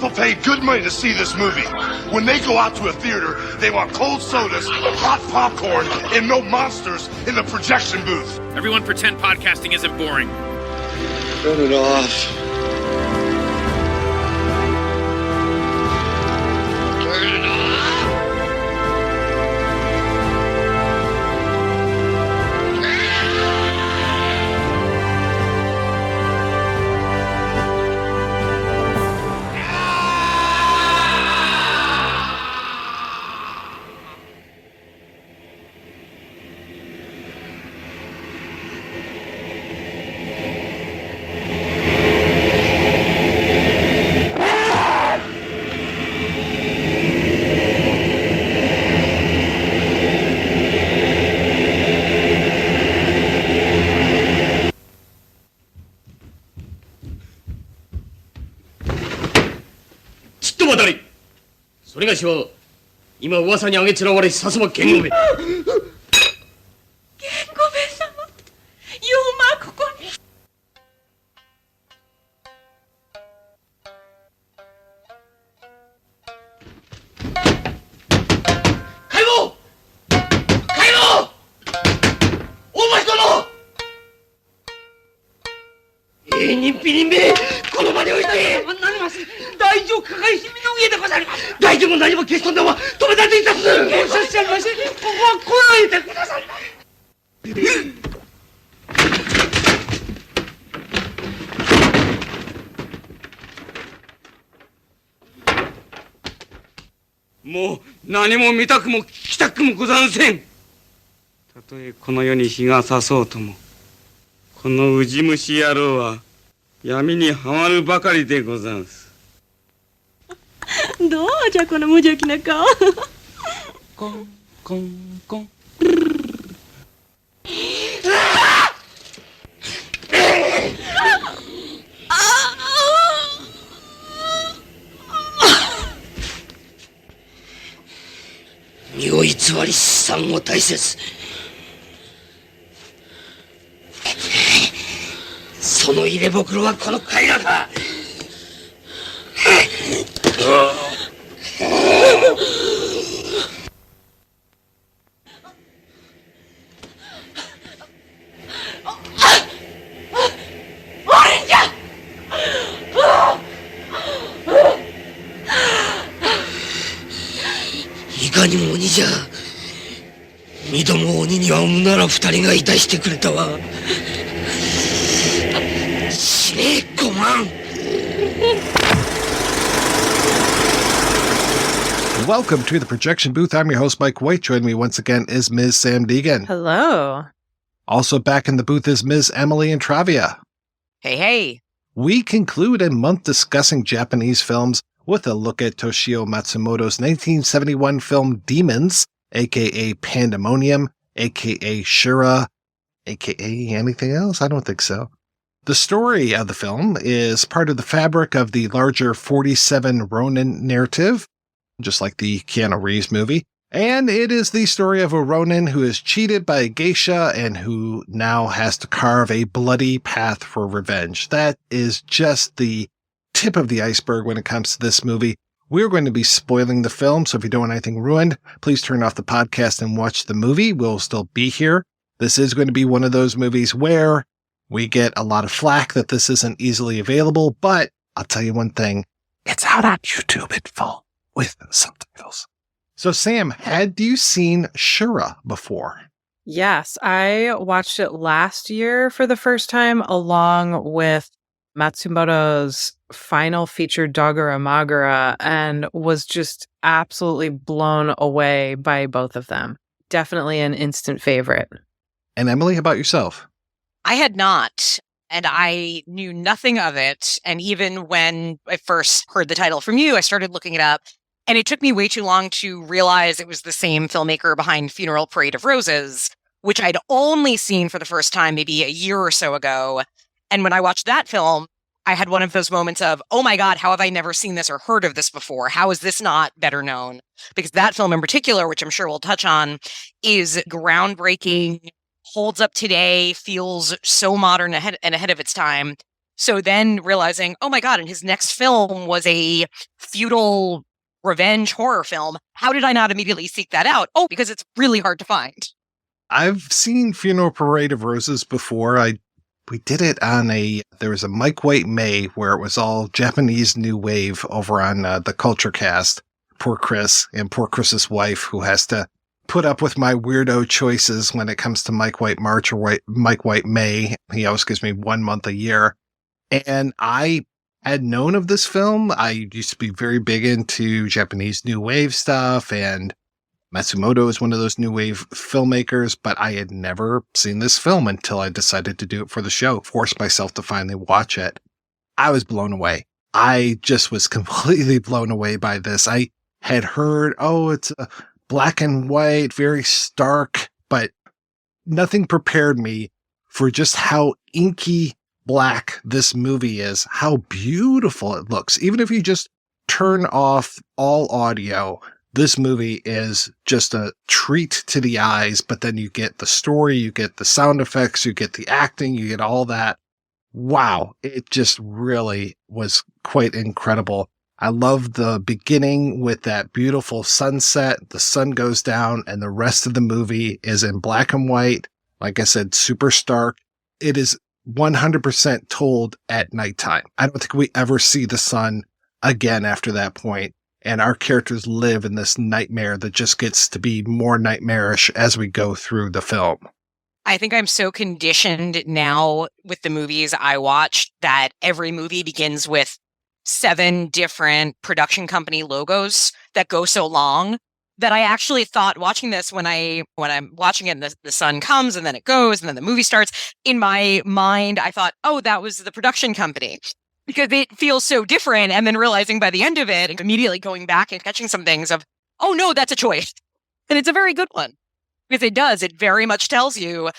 People pay good money to see this movie. When they go out to a theater, they want cold sodas, hot popcorn, and no monsters in the projection booth. Everyone pretend podcasting isn't boring. Turn it off. Turn it off.今噂にあげつらわれさすば剣吾兵衛。剣吾兵衛様、ようまあここに。開門！開門！大橋殿！人否人兵、この場に置いて。なります。大丈夫かがい姫の上でござります。大丈夫何も消し飛んだは止めたといたす。警察じゃありません。ここは来ないでください。もう何も見たくも聞きたくもござんせん。たとえこの世に日が差そうとも、このウジ虫野郎は闇にはまるばかりでござんす。どうじゃこの無邪気な顔。コンコンコン。身を偽り資産を大切。その入れ袋はこの階段だ。いかにも鬼じゃ。二度も鬼には産むなら二人がいたしてくれたわ。死ねえごまん。Welcome to the Projection Booth. I'm your host, Mike White. Joining me once again is Ms. Samm Deighan. Hello. Also back in the booth is Ms. Emily Intravia. Hey, hey. We conclude a month discussing Japanese films with a look at Toshio Matsumoto's 1971 film Demons, aka Pandemonium, aka Shura, aka anything else? I don't think so. The story of the film is part of the fabric of the larger 47 Ronin narrative, just like the Keanu Reeves movie. And it is the story of a Ronin who is cheated by a geisha and who now has to carve a bloody path for revenge. That is just the tip of the iceberg when it comes to this movie. We're going to be spoiling the film, so if you don't want anything ruined, please turn off the podcast and watch the movie. We'll still be here. This is going to be one of those movies where we get a lot of flack that this isn't easily available, but I'll tell you one thing. It's out on YouTube in full with subtitles. So, Sam, had you seen Shura before? Yes, I watched it last year for the first time, along with Matsumoto's final feature, Dogura Magura, and was just absolutely blown away by both of them. Definitely an instant favorite. And Emily, how about yourself? I had not, and I knew nothing of it. And even when I first heard the title from you, I started looking it up. And it took me way too long to realize it was the same filmmaker behind Funeral Parade of Roses, which I'd only seen for the first time maybe a year or so ago. And when I watched that film, I had one of those moments of, oh my God, how have I never seen this or heard of this before? How is this not better known? Because that film in particular, which I'm sure we'll touch on, is groundbreaking, holds up today, feels so modern and ahead of its time. So then realizing, oh my God, and his next film was a feudal revenge horror film. How did I not immediately seek that out? Oh, because it's really hard to find. I've seen Funeral Parade of Roses before. We did it on there was a Mike White May where it was all Japanese New Wave over on the Culture Cast. Poor Chris and poor Chris's wife, who has to put up with my weirdo choices when it comes to Mike White March or Mike White May. He always gives me 1 month a year. And I had known of this film. I used to be very big into Japanese New Wave stuff, and Matsumoto is one of those New Wave filmmakers, but I had never seen this film until I decided to do it for the show, forced myself to finally watch it. I was blown away. I just was completely blown away by this. I had heard, it's a black and white, very stark, but nothing prepared me for just how inky black this movie is, how beautiful it looks. Even if you just turn off all audio, this movie is just a treat to the eyes, but then you get the story, you get the sound effects, you get the acting, you get all that. Wow, it just really was quite incredible. I love the beginning with that beautiful sunset. The sun goes down and the rest of the movie is in black and white. Like I said, super stark. It is 100% told at nighttime. I don't think we ever see the sun again after that point. And our characters live in this nightmare that just gets to be more nightmarish as we go through the film. I think I'm so conditioned now with the movies I watch that every movie begins with 7 different production company logos that go so long that I actually thought watching this when I'm watching it and the sun comes and then it goes and then the movie starts, in my mind, I thought, oh, that was the production company. Because it feels so different, and then realizing by the end of it, immediately going back and catching some things of, oh no, that's a choice. And it's a very good one. Because it very much tells you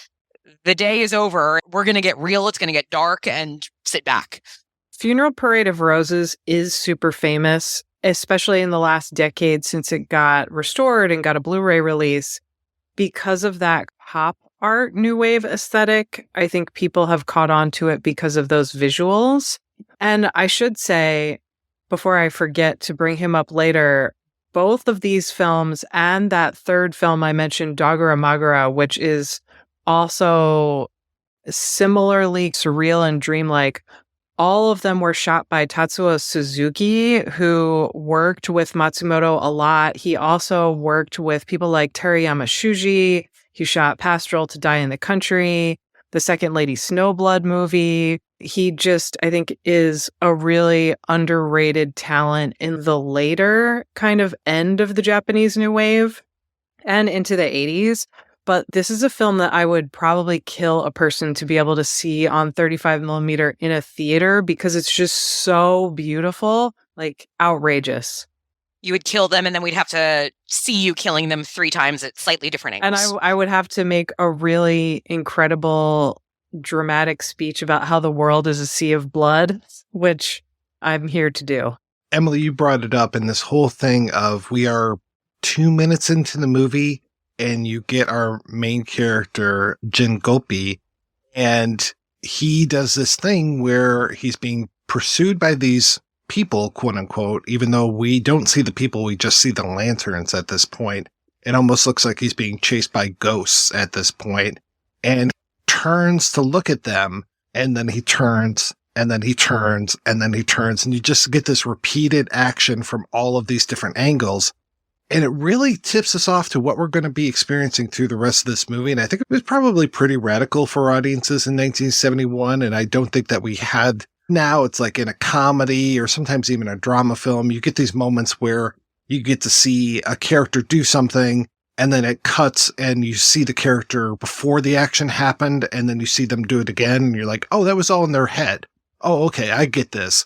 the day is over, we're going to get real, it's going to get dark, and sit back. Funeral Parade of Roses is super famous, especially in the last decade since it got restored and got a Blu-ray release. Because of that pop art new wave aesthetic, I think people have caught on to it because of those visuals. And I should say, before I forget to bring him up later, both of these films and that third film I mentioned, Dogura Magura, which is also similarly surreal and dreamlike, all of them were shot by Tatsuo Suzuki, who worked with Matsumoto a lot. He also worked with people like Terayama Shuji. He shot Pastoral to Die in the Country, the Second Lady Snowblood movie. He just, I think, is a really underrated talent in the later kind of end of the Japanese New Wave and into the 80s. But this is a film that I would probably kill a person to be able to see on 35 millimeter in a theater because it's just so beautiful, like outrageous. You would kill them and then we'd have to see you killing them 3 times at slightly different angles. And I would have to make a really incredible dramatic speech about how the world is a sea of blood, which I'm here to do. Emily, you brought it up in this whole thing of we are 2 minutes into the movie and you get our main character, Jin Gopi, and he does this thing where he's being pursued by these people, quote unquote, even though we don't see the people, we just see the lanterns at this point. It almost looks like he's being chased by ghosts at this point, and turns to look at them, and then he turns, and then he turns, and then he turns, and you just get this repeated action from all of these different angles. And it really tips us off to what we're going to be experiencing through the rest of this movie. And I think it was probably pretty radical for audiences in 1971. And I don't think that we had, now it's like in a comedy or sometimes even a drama film, you get these moments where you get to see a character do something and then it cuts and you see the character before the action happened. And then you see them do it again. And you're like, oh, that was all in their head. Oh, okay, I get this.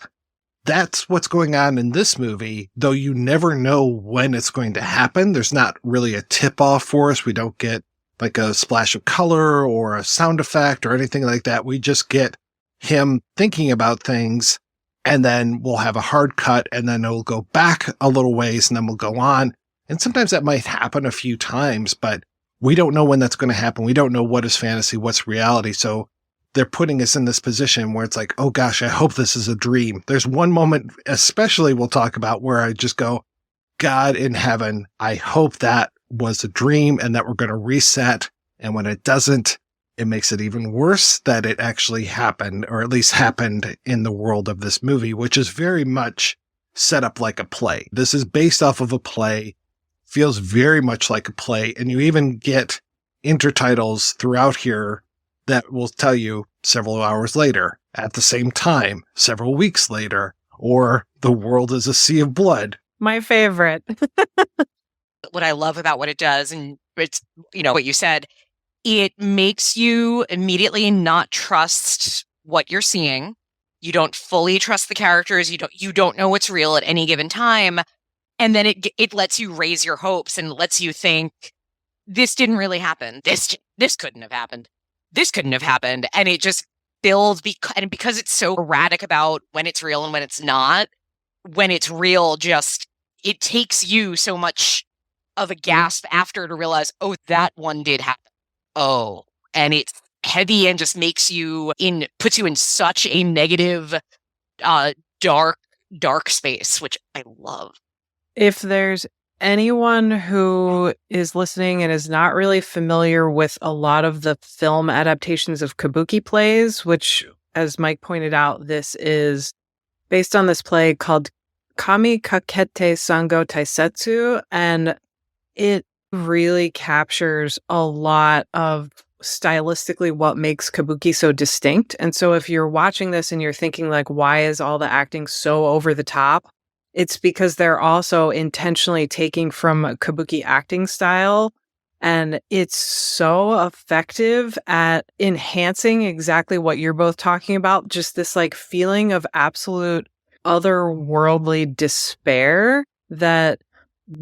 That's what's going on in this movie, though you never know when it's going to happen. There's not really a tip-off for us. We don't get like a splash of color or a sound effect or anything like that. We just get him thinking about things, and then we'll have a hard cut, and then it'll go back a little ways, and then we'll go on. And sometimes that might happen a few times, but we don't know when that's going to happen. We don't know what is fantasy, what's reality. So they're putting us in this position where it's like, oh gosh, I hope this is a dream. There's one moment, especially we'll talk about, where I just go, God in heaven, I hope that was a dream and that we're going to reset. And when it doesn't, it makes it even worse that it actually happened, or at least happened in the world of this movie, which is very much set up like a play. This is based off of a play, feels very much like a play. And you even get intertitles throughout here that will tell you several hours later, at the same time, several weeks later, or the world is a sea of blood. My favorite. What I love about what it does, and it's, what you said, it makes you immediately not trust what you're seeing. You don't fully trust the characters. You don't know what's real at any given time. And then it lets you raise your hopes and lets you think, this didn't really happen. This couldn't have happened. This couldn't have happened. And it just builds, and because it's so erratic about when it's real and when it's not, when it's real, it takes you so much of a gasp after to realize, oh, that one did happen. Oh, and it's heavy and just puts you in such a negative, dark space, which I love. If there's anyone who is listening and is not really familiar with a lot of the film adaptations of kabuki plays, which, as Mike pointed out, this is based on this play called Kami Kakete Sango Taisetsu, and it really captures a lot of stylistically what makes kabuki so distinct. And so if you're watching this and you're thinking like, why is all the acting so over the top? It's because they're also intentionally taking from a kabuki acting style, and it's so effective at enhancing exactly what you're both talking about. Just this like feeling of absolute otherworldly despair that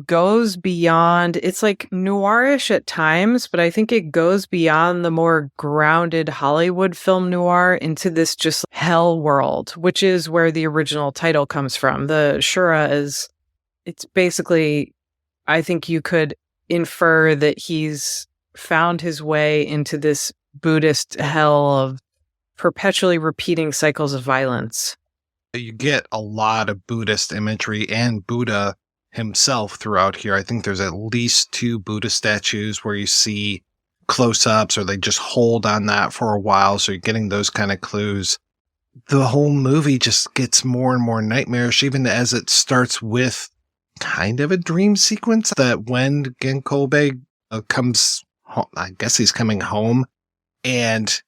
goes beyond, it's like noirish at times, but I think it goes beyond the more grounded Hollywood film noir into this just hell world, which is where the original title comes from. The Shura it's basically, I think you could infer that he's found his way into this Buddhist hell of perpetually repeating cycles of violence. You get a lot of Buddhist imagery and Buddha himself throughout here. I think there's at least 2 Buddha statues where you see close-ups, or they just hold on that for a while, so you're getting those kind of clues. The whole movie just gets more and more nightmarish, even as it starts with kind of a dream sequence that when Genkobe comes home, I guess he's coming home, and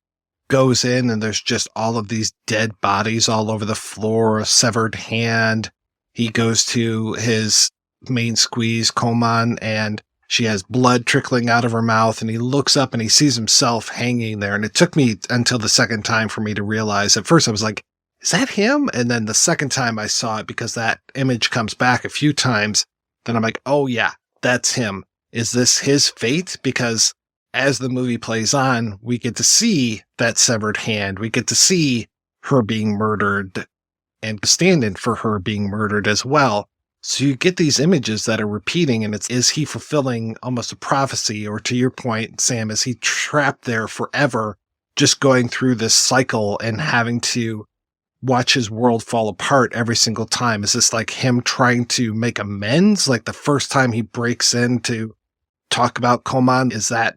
goes in, and there's just all of these dead bodies all over the floor, a severed hand. He goes to his main squeeze, Koman, and she has blood trickling out of her mouth, and he looks up and he sees himself hanging there. And it took me until the second time for me to realize. At first I was like, is that him? And then the second time I saw it, because that image comes back a few times, then I'm like, oh yeah, that's him. Is this his fate? Because as the movie plays on, we get to see that severed hand. We get to see her being murdered and stand in for her being murdered as well. So you get these images that are repeating, and is he fulfilling almost a prophecy? Or to your point, Sam, is he trapped there forever, just going through this cycle and having to watch his world fall apart every single time? Is this like him trying to make amends? Like the first time he breaks in to talk about Koman, is that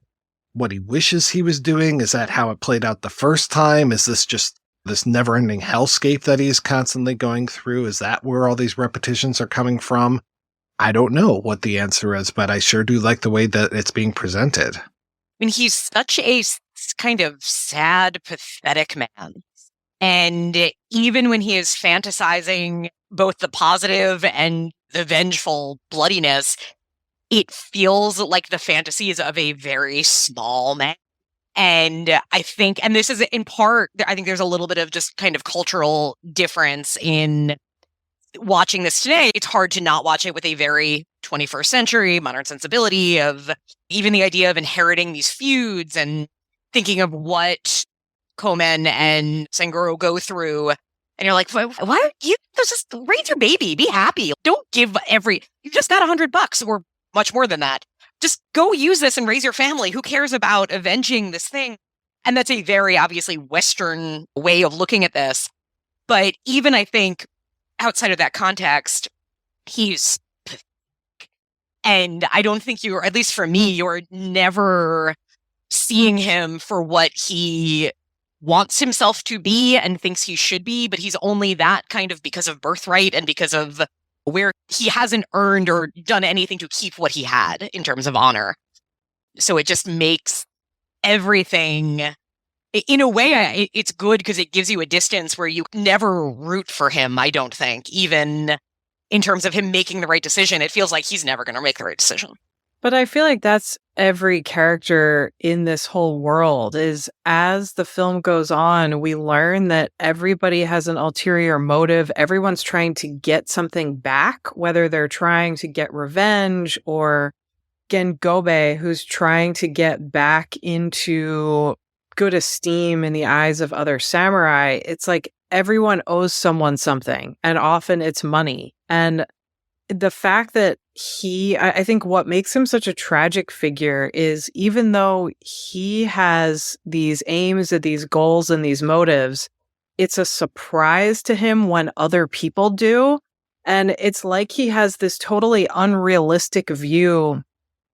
what he wishes he was doing? Is that how it played out the first time? Is this just this never-ending hellscape that he's constantly going through? Is that where all these repetitions are coming from? I don't know what the answer is, but I sure do like the way that it's being presented. I mean, he's such a kind of sad, pathetic man. And even when he is fantasizing both the positive and the vengeful bloodiness, it feels like the fantasies of a very small man. And I think, and this is in part, I think there's a little bit of just kind of cultural difference in watching this today. It's hard to not watch it with a very 21st century modern sensibility of even the idea of inheriting these feuds and thinking of what Komen and Sanguro go through. And you're like, why don't you just raise your baby, be happy. Don't give you just got $100 or much more than that. Just go use this and raise your family. Who cares about avenging this thing? And that's a very obviously Western way of looking at this. But even I think outside of that context, he's pathetic. And I don't think you're, at least for me, you're never seeing him for what he wants himself to be and thinks he should be, but he's only that kind of because of birthright and because of where he hasn't earned or done anything to keep what he had in terms of honor. So it just makes everything, in a way, it's good because it gives you a distance where you never root for him, I don't think, even in terms of him making the right decision. It feels like he's never going to make the right decision. But I feel like that's every character in this whole world. Is as the film goes on, we learn that everybody has an ulterior motive. Everyone's trying to get something back, whether they're trying to get revenge or Gengobe, who's trying to get back into good esteem in the eyes of other samurai. It's like everyone owes someone something, and often it's money. And the fact that I think what makes him such a tragic figure is even though he has these aims and these goals and these motives, it's a surprise to him when other people do. And it's like he has this totally unrealistic view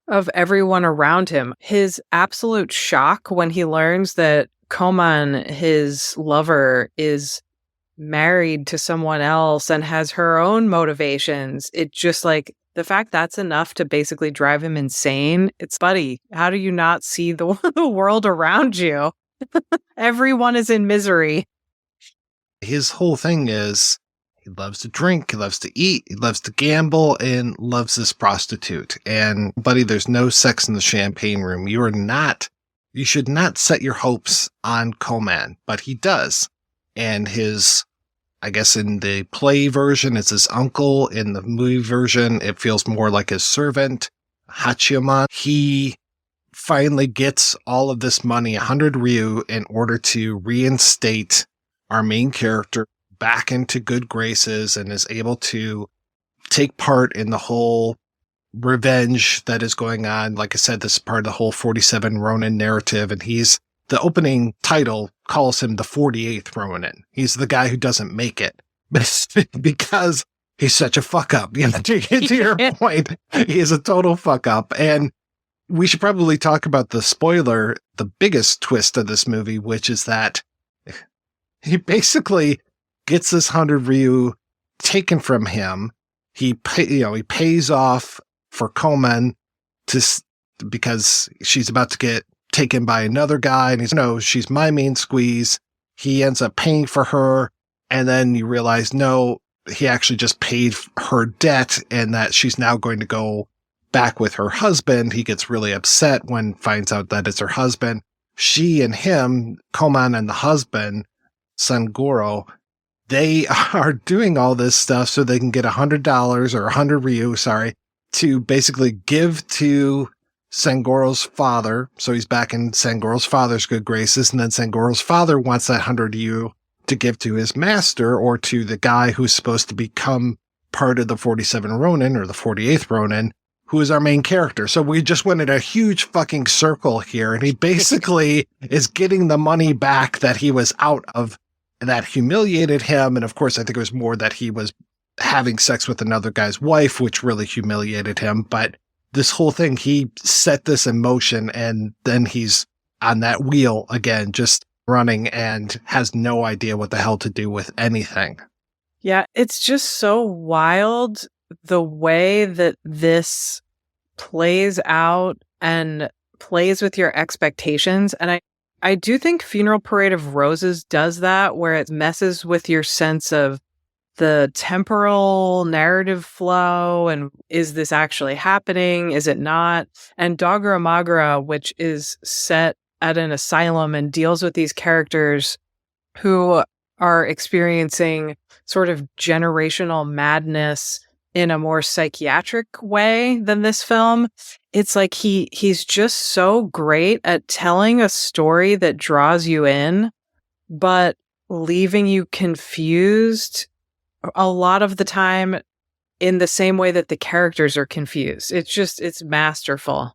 of everyone around him. His absolute shock when he learns that Koman, his lover, is married to someone else and has her own motivations. It just like the fact that's enough to basically drive him insane. It's buddy, how do you not see the world around you? Everyone is in misery. His whole thing is he loves to drink, he loves to eat, he loves to gamble, and loves this prostitute. And buddy, there's no sex in the champagne room. You should not set your hopes on Koman, but he does. And his, I guess in the play version, it's his uncle. In the movie version, it feels more like his servant, Hachiyaman. He finally gets all of this money, 100 ryu, in order to reinstate our main character back into good graces and is able to take part in the whole revenge that is going on. Like I said, this is part of the whole 47 Ronin narrative, and the opening title calls him the 48th Ronin. He's the guy who doesn't make it. But because he's such a fuck up. You know, to your point, he is a total fuck up. And we should probably talk about the spoiler, the biggest twist of this movie, which is that he basically gets this 100 ryu taken from him. He pays off for Koman because she's about to get taken by another guy, and she's my main squeeze. He ends up paying for her, and then you realize, no, he actually just paid her debt, and that she's now going to go back with her husband. He gets really upset when finds out that it's her husband. She and him, Koman and the husband, Sangoro, they are doing all this stuff so they can get $100 or 100 ryu, to basically give to Sangoro's father. So he's back in Sangoro's father's good graces. And then Sangoro's father wants that 100 ryu to give to his master or to the guy who's supposed to become part of the 47 Ronin or the 48th Ronin, who is our main character. So we just went in a huge fucking circle here. And he basically is getting the money back that he was out of, that humiliated him. And of course, I think it was more that he was having sex with another guy's wife, which really humiliated him. But this whole thing, he set this in motion, and then he's on that wheel again, just running, and has no idea what the hell to do with anything. Yeah, it's just so wild the way that this plays out and plays with your expectations. And I do think Funeral Parade of Roses does that, where it messes with your sense of the temporal narrative flow, and is this actually happening? Is it not? And Dogura Magura, which is set at an asylum and deals with these characters who are experiencing sort of generational madness in a more psychiatric way than this film. It's like he's just so great at telling a story that draws you in, but leaving you confused a lot of the time in the same way that the characters are confused. It's masterful.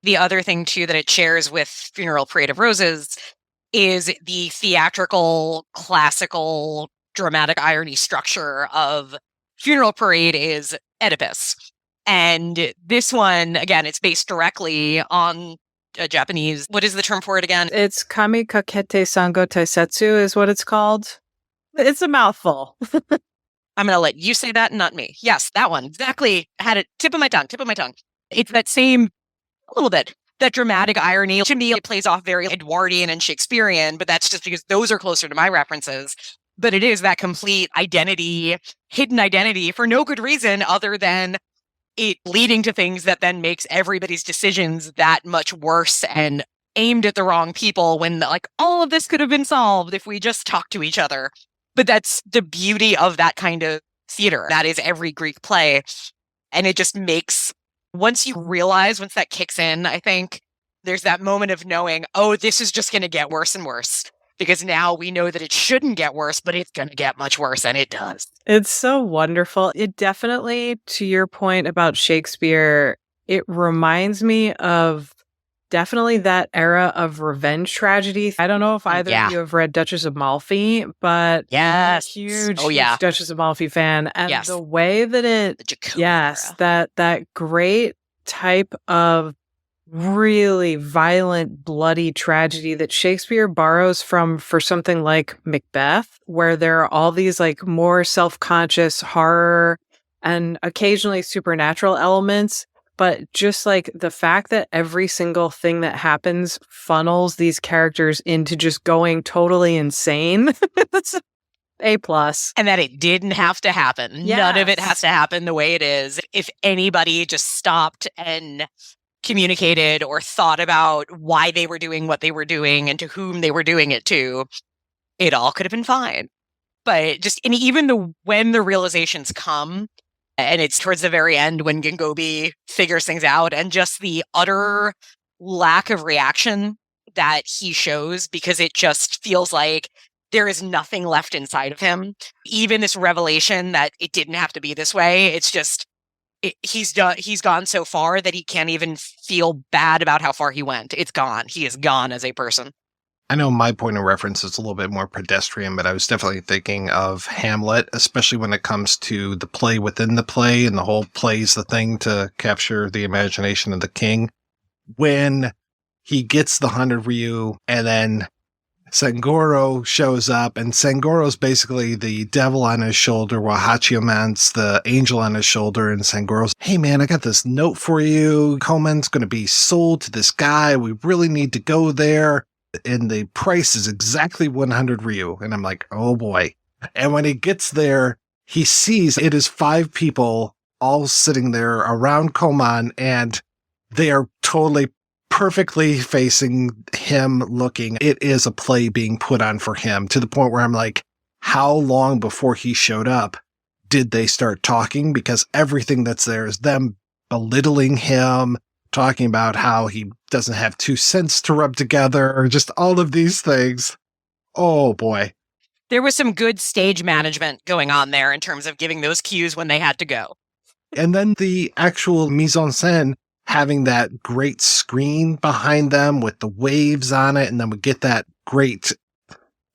The other thing, too, that it shares with Funeral Parade of Roses is the theatrical, classical, dramatic irony structure of Funeral Parade is Oedipus. And this one, again, it's based directly on Japanese. What is the term for it again? It's Kami Kakete Sango Taisetsu is what it's called. It's a mouthful. I'm going to let you say that and not me. Yes, that one. Exactly. Had it tip of my tongue. It's that same, a little bit, that dramatic irony. To me, it plays off very Edwardian and Shakespearean, but that's just because those are closer to my references. But it is that complete identity, hidden identity for no good reason other than it leading to things that then makes everybody's decisions that much worse and aimed at the wrong people when like all of this could have been solved if we just talked to each other. But that's the beauty of that kind of theater. That is every Greek play. And it just makes, once that kicks in, I think there's that moment of knowing, oh, this is just going to get worse and worse. Because now we know that it shouldn't get worse, but it's going to get much worse, and it does. It's so wonderful. It definitely, to your point about Shakespeare, it reminds me of definitely that era of revenge tragedy. I don't know if either of you have read Duchess of Malfi, but yes, huge yeah, Duchess of Malfi fan, and yes. the way that it, that great type of really violent, bloody tragedy that Shakespeare borrows from for something like Macbeth, where there are all these like more self-conscious horror and occasionally supernatural elements. But just like the fact that every single thing that happens funnels these characters into just going totally insane. That's A+. And that it didn't have to happen. Yes. None of it has to happen the way it is. If anybody just stopped and communicated or thought about why they were doing what they were doing and to whom they were doing it to, it all could have been fine. But just, and even when the realizations come, and it's towards the very end when Gingobi figures things out, and just the utter lack of reaction that he shows, because it just feels like there is nothing left inside of him. Even this revelation that it didn't have to be this way, it's just, he's gone so far that he can't even feel bad about how far he went. It's gone. He is gone as a person. I know my point of reference is a little bit more pedestrian, but I was definitely thinking of Hamlet, especially when it comes to the play within the play, and the whole play's the thing to capture the imagination of the king. When he gets the 100 ryu, and then Sangoro shows up, and Sangoro's basically the devil on his shoulder, while Hachiyoman's the angel on his shoulder, and Sangoro's, hey man, I got this note for you. Komen's going to be sold to this guy. We really need to go there. And the price is exactly 100 ryu. And I'm like, oh boy. And when he gets there, he sees it is 5 people all sitting there around Koman, and they are totally perfectly facing him looking. It is a play being put on for him, to the point where I'm like, how long before he showed up did they start talking? Because everything that's there is them belittling him, talking about how he doesn't have 2 cents to rub together, or just all of these things. Oh boy. There was some good stage management going on there in terms of giving those cues when they had to go. And then the actual mise en scène, having that great screen behind them with the waves on it, and then we get that great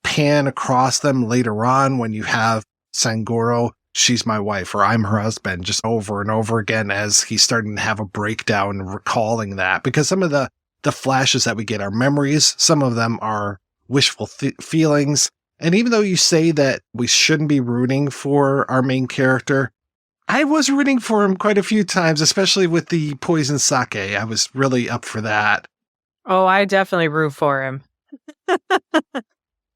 pan across them later on when you have Sangoro, she's my wife, or I'm her husband, just over and over again as he's starting to have a breakdown and recalling that. Because some of the flashes that we get are memories. Some of them are wishful feelings. And even though you say that we shouldn't be rooting for our main character, I was rooting for him quite a few times, especially with the poison sake. I was really up for that. Oh, I definitely root for him.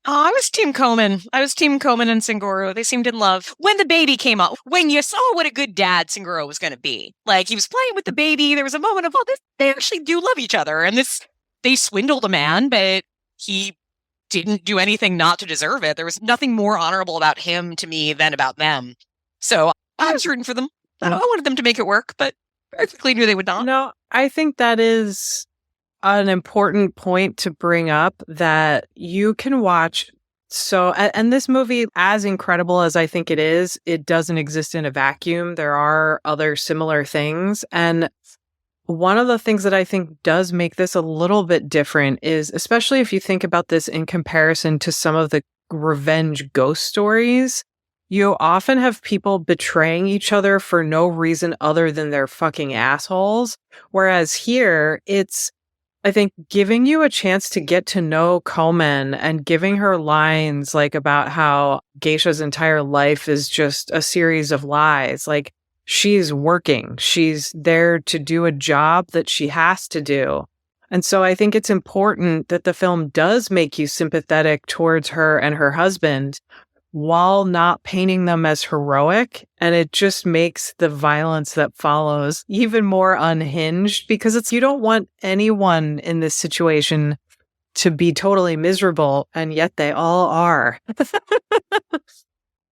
Oh, I was Team Komen. I was Team Komen and Sangoro. They seemed in love. When the baby came out, when you saw what a good dad Sangoro was going to be, like he was playing with the baby, there was a moment of, oh, they actually do love each other. And they swindled a man, but he didn't do anything not to deserve it. There was nothing more honorable about him to me than about them. So I was rooting for them. I wanted them to make it work, but I quickly knew they would not. No, I think that is an important point to bring up, that you can watch. So, and this movie, as incredible as I think it is, it doesn't exist in a vacuum. There are other similar things. And one of the things that I think does make this a little bit different is, especially if you think about this in comparison to some of the revenge ghost stories, you often have people betraying each other for no reason other than they're fucking assholes. Whereas here, it's, I think, giving you a chance to get to know Komen and giving her lines like about how Geisha's entire life is just a series of lies. Like, she's working. She's there to do a job that she has to do. And so I think it's important that the film does make you sympathetic towards her and her husband while not painting them as heroic. And it just makes the violence that follows even more unhinged, because it's, you don't want anyone in this situation to be totally miserable, and yet they all are.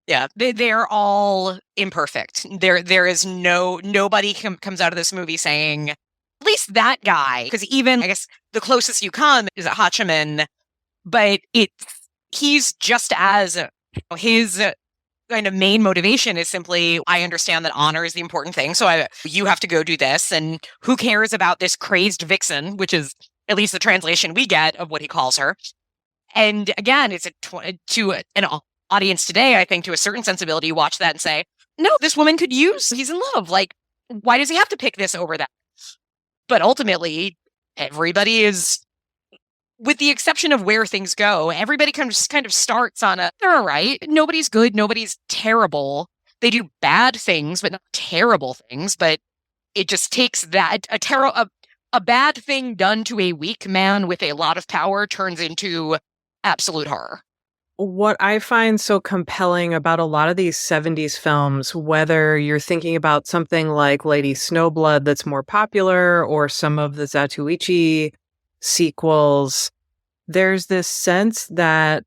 Yeah, they're all imperfect. There is nobody comes out of this movie saying, at least that guy, because even, I guess, the closest you come is a Hachiman, but he's just as, his kind of main motivation is simply, I understand that honor is the important thing, so you have to go do this, and who cares about this crazed vixen, which is at least the translation we get of what he calls her. And again, it's to an audience today, I think, to a certain sensibility, you watch that and say, no, this woman could use, he's in love. Like, why does he have to pick this over that? But ultimately, everybody is, with the exception of where things go, everybody kind of starts on they're all right. Nobody's good. Nobody's terrible. They do bad things, but not terrible things. But it just takes that, a bad thing done to a weak man with a lot of power turns into absolute horror. What I find so compelling about a lot of these 70s films, whether you're thinking about something like Lady Snowblood that's more popular, or some of the Zatoichi sequels, there's this sense that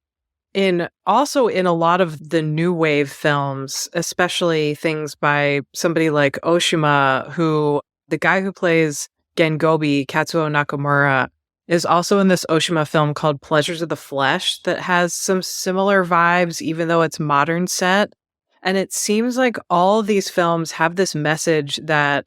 also in a lot of the new wave films, especially things by somebody like Oshima, who, the guy who plays Gengobi, Katsuo Nakamura, is also in this Oshima film called Pleasures of the Flesh that has some similar vibes, even though it's modern set. And it seems like all of these films have this message that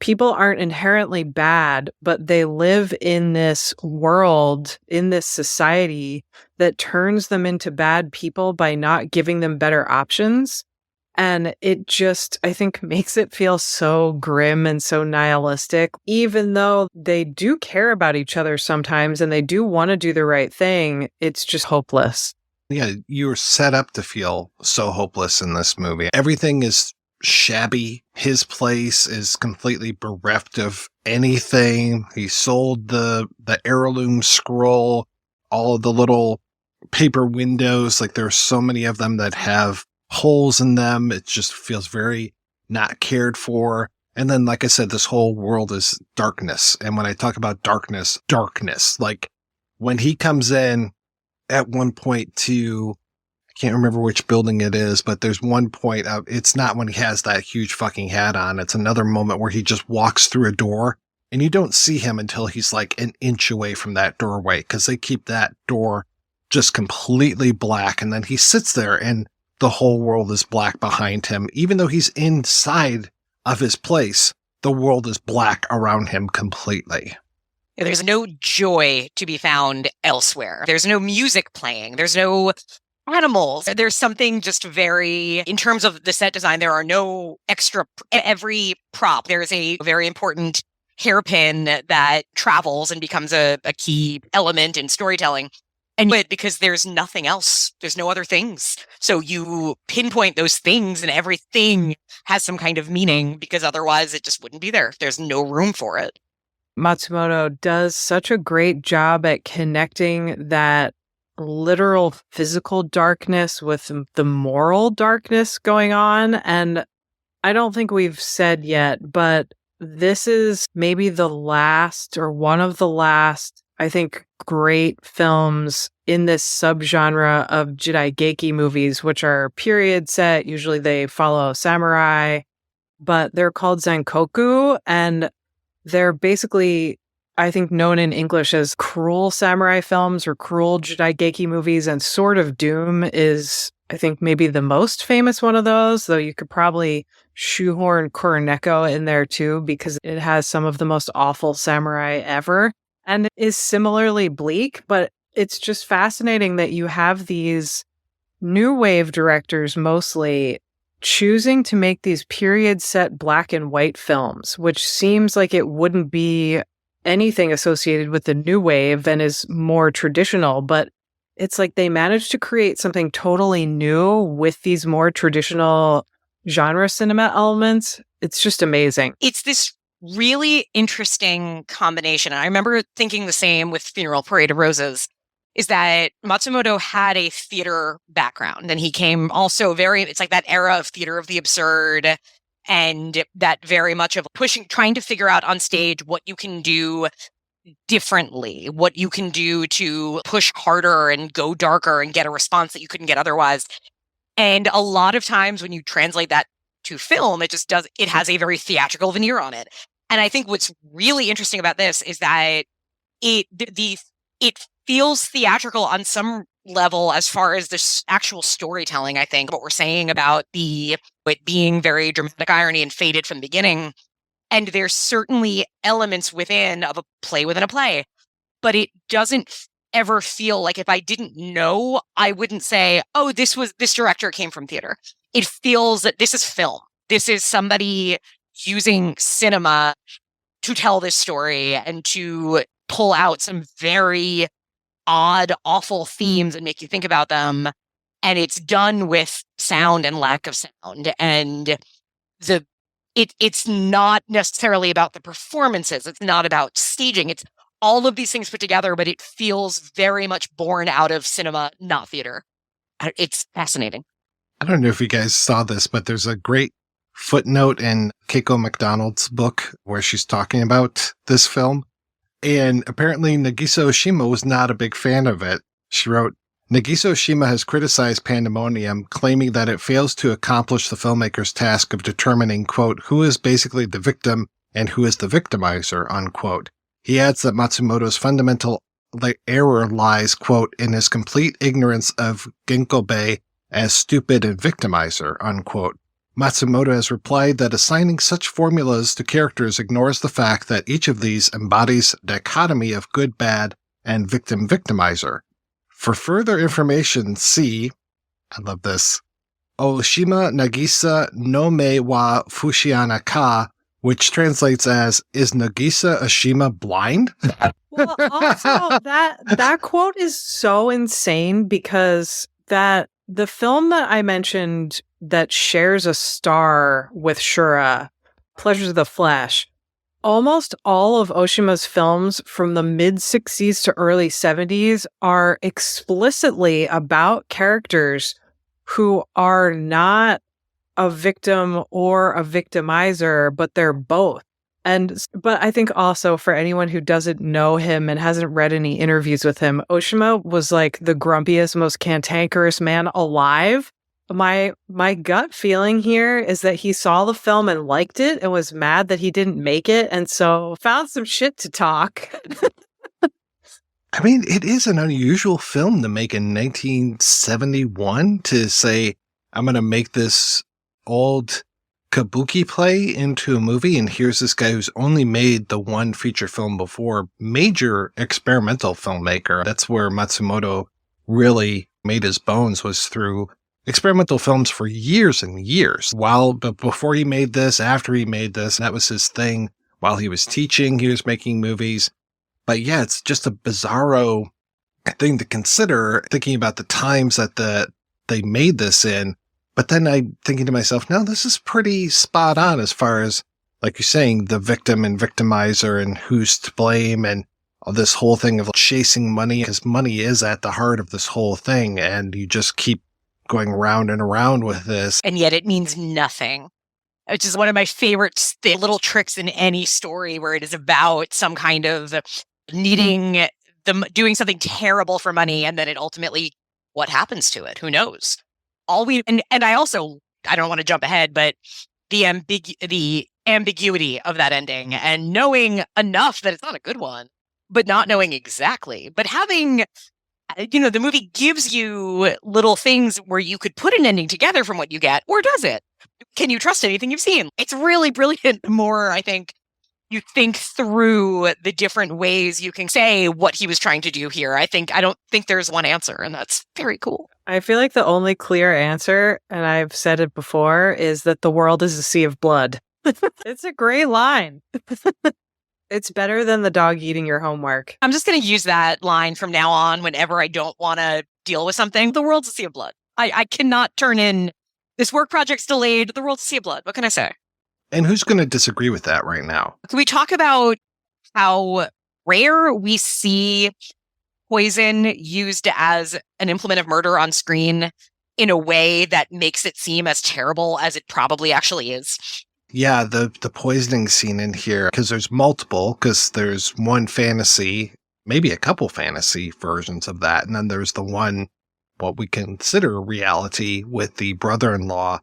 people aren't inherently bad, but they live in this world, in this society that turns them into bad people by not giving them better options. And it just, I think, makes it feel so grim and so nihilistic, even though they do care about each other sometimes and they do want to do the right thing. It's just hopeless. Yeah, you're set up to feel so hopeless in this movie. Everything is shabby. His place is completely bereft of anything. He sold the heirloom scroll, all of the little paper windows. Like, there's so many of them that have holes in them. It just feels very not cared for. And then, like I said, this whole world is darkness. And when I talk about darkness, like when he comes in at one point to, I can't remember which building it is, but there's one point of, it's not when he has that huge fucking hat on. It's another moment where he just walks through a door and you don't see him until he's like an inch away from that doorway, because they keep that door just completely black. And then he sits there and the whole world is black behind him. Even though he's inside of his place, the world is black around him completely. There's no joy to be found elsewhere. There's no music playing. There's no animals. There's something just very, in terms of the set design, there are no extra, every prop. There's a very important hairpin that travels and becomes a key element in storytelling. And because there's nothing else, there's no other things. So you pinpoint those things and everything has some kind of meaning, because otherwise it just wouldn't be there. There's no room for it. Matsumoto does such a great job at connecting that literal physical darkness with the moral darkness going on. And I don't think we've said yet, but this is maybe the last, or one of the last, I think, great films in this subgenre of Jidaigeki movies, which are period set. Usually they follow samurai, but they're called Zankoku, and they're basically, I think, known in English as cruel samurai films or cruel Jidaigeki movies, and Sword of Doom is I think maybe the most famous one of those, though you could probably shoehorn Kuroneko in there too, because it has some of the most awful samurai ever and is similarly bleak. But it's just fascinating that you have these new wave directors mostly choosing to make these period set black and white films, which seems like it wouldn't be anything associated with the new wave and is more traditional. But it's like they managed to create something totally new with these more traditional genre cinema elements. It's just amazing. It's this really interesting combination. And I remember thinking the same with Funeral Parade of Roses, is that Matsumoto had a theater background and he came also it's like that era of theater of the absurd and that very much of trying to figure out on stage what you can do differently, what you can do to push harder and go darker and get a response that you couldn't get otherwise. And a lot of times when you translate that to film, it has a very theatrical veneer on it. And I think what's really interesting about this is that it feels theatrical on some level as far as the actual storytelling. I think what we're saying about it being very dramatic irony and faded from the beginning. And there's certainly elements within of a play within a play, but it doesn't ever feel like, if I didn't know, I wouldn't say, oh, this director came from theater. It feels that this is film. This is somebody using cinema to tell this story and to pull out some very odd, awful themes and make you think about them. And it's done with sound and lack of sound. And it's not necessarily about the performances. It's not about staging. It's all of these things put together, but it feels very much born out of cinema, not theater. It's fascinating. I don't know if you guys saw this, but there's a great footnote in Keiko MacDonald's book where she's talking about this film. And apparently Nagisa Oshima was not a big fan of it. She wrote, Nagisa Oshima has criticized Pandemonium, claiming that it fails to accomplish the filmmaker's task of determining, quote, who is basically the victim and who is the victimizer, unquote. He adds that Matsumoto's fundamental error lies, quote, in his complete ignorance of Genkobe as stupid and victimizer, unquote. Matsumoto has replied that assigning such formulas to characters ignores the fact that each of these embodies dichotomy of good, bad, and victim-victimizer. For further information, see, I love this, Oshima Nagisa no me wa Fushiana ka, which translates as, is Nagisa Oshima blind? Well, also, that quote is so insane because the film that I mentioned that shares a star with Shura, Pleasures of the Flesh, almost all of Oshima's films from the mid-60s to early 70s are explicitly about characters who are not a victim or a victimizer, but they're both. But I think also for anyone who doesn't know him and hasn't read any interviews with him, Oshima was like the grumpiest, most cantankerous man alive. My gut feeling here is that he saw the film and liked it and was mad that he didn't make it, and so found some shit to talk. I mean, it is an unusual film to make in 1971 to say, I'm going to make this old kabuki play into a movie, and here's this guy who's only made the one feature film before, major experimental filmmaker. That's where Matsumoto really made his bones, was through experimental films for years and years. But before he made this, after he made this, that was his thing. While he was teaching, he was making movies. But yeah, it's just a bizarro thing to consider, thinking about the times that they made this in. But then I'm thinking to myself, no, this is pretty spot on as far as, like you're saying, the victim and victimizer and who's to blame and this whole thing of chasing money, because money is at the heart of this whole thing. And you just keep going round and around with this. And yet it means nothing, which is one of my favorite little tricks in any story where it is about some kind of needing them, doing something terrible for money. And then it ultimately, what happens to it? Who knows? And I don't want to jump ahead, but the ambiguity of that ending and knowing enough that it's not a good one, but not knowing exactly, but having the movie gives you little things where you could put an ending together from what you get, or does it? Can you trust anything you've seen? It's really brilliant. The more, I think, you think through the different ways you can say what he was trying to do here. I don't think there's one answer, and that's very cool. I feel like the only clear answer, and I've said it before, is that the world is a sea of blood. It's a great line. It's better than the dog eating your homework. I'm just going to use that line from now on whenever I don't want to deal with something. The world's a sea of blood. I cannot turn in, this work project's delayed, the world's a sea of blood. What can I say? And who's going to disagree with that right now? Can we talk about how rare we see poison used as an implement of murder on screen in a way that makes it seem as terrible as it probably actually is? Yeah, the poisoning scene in here, because there's multiple, because there's one fantasy, maybe a couple fantasy versions of that, and then there's the one, what we consider reality, with the brother-in-law.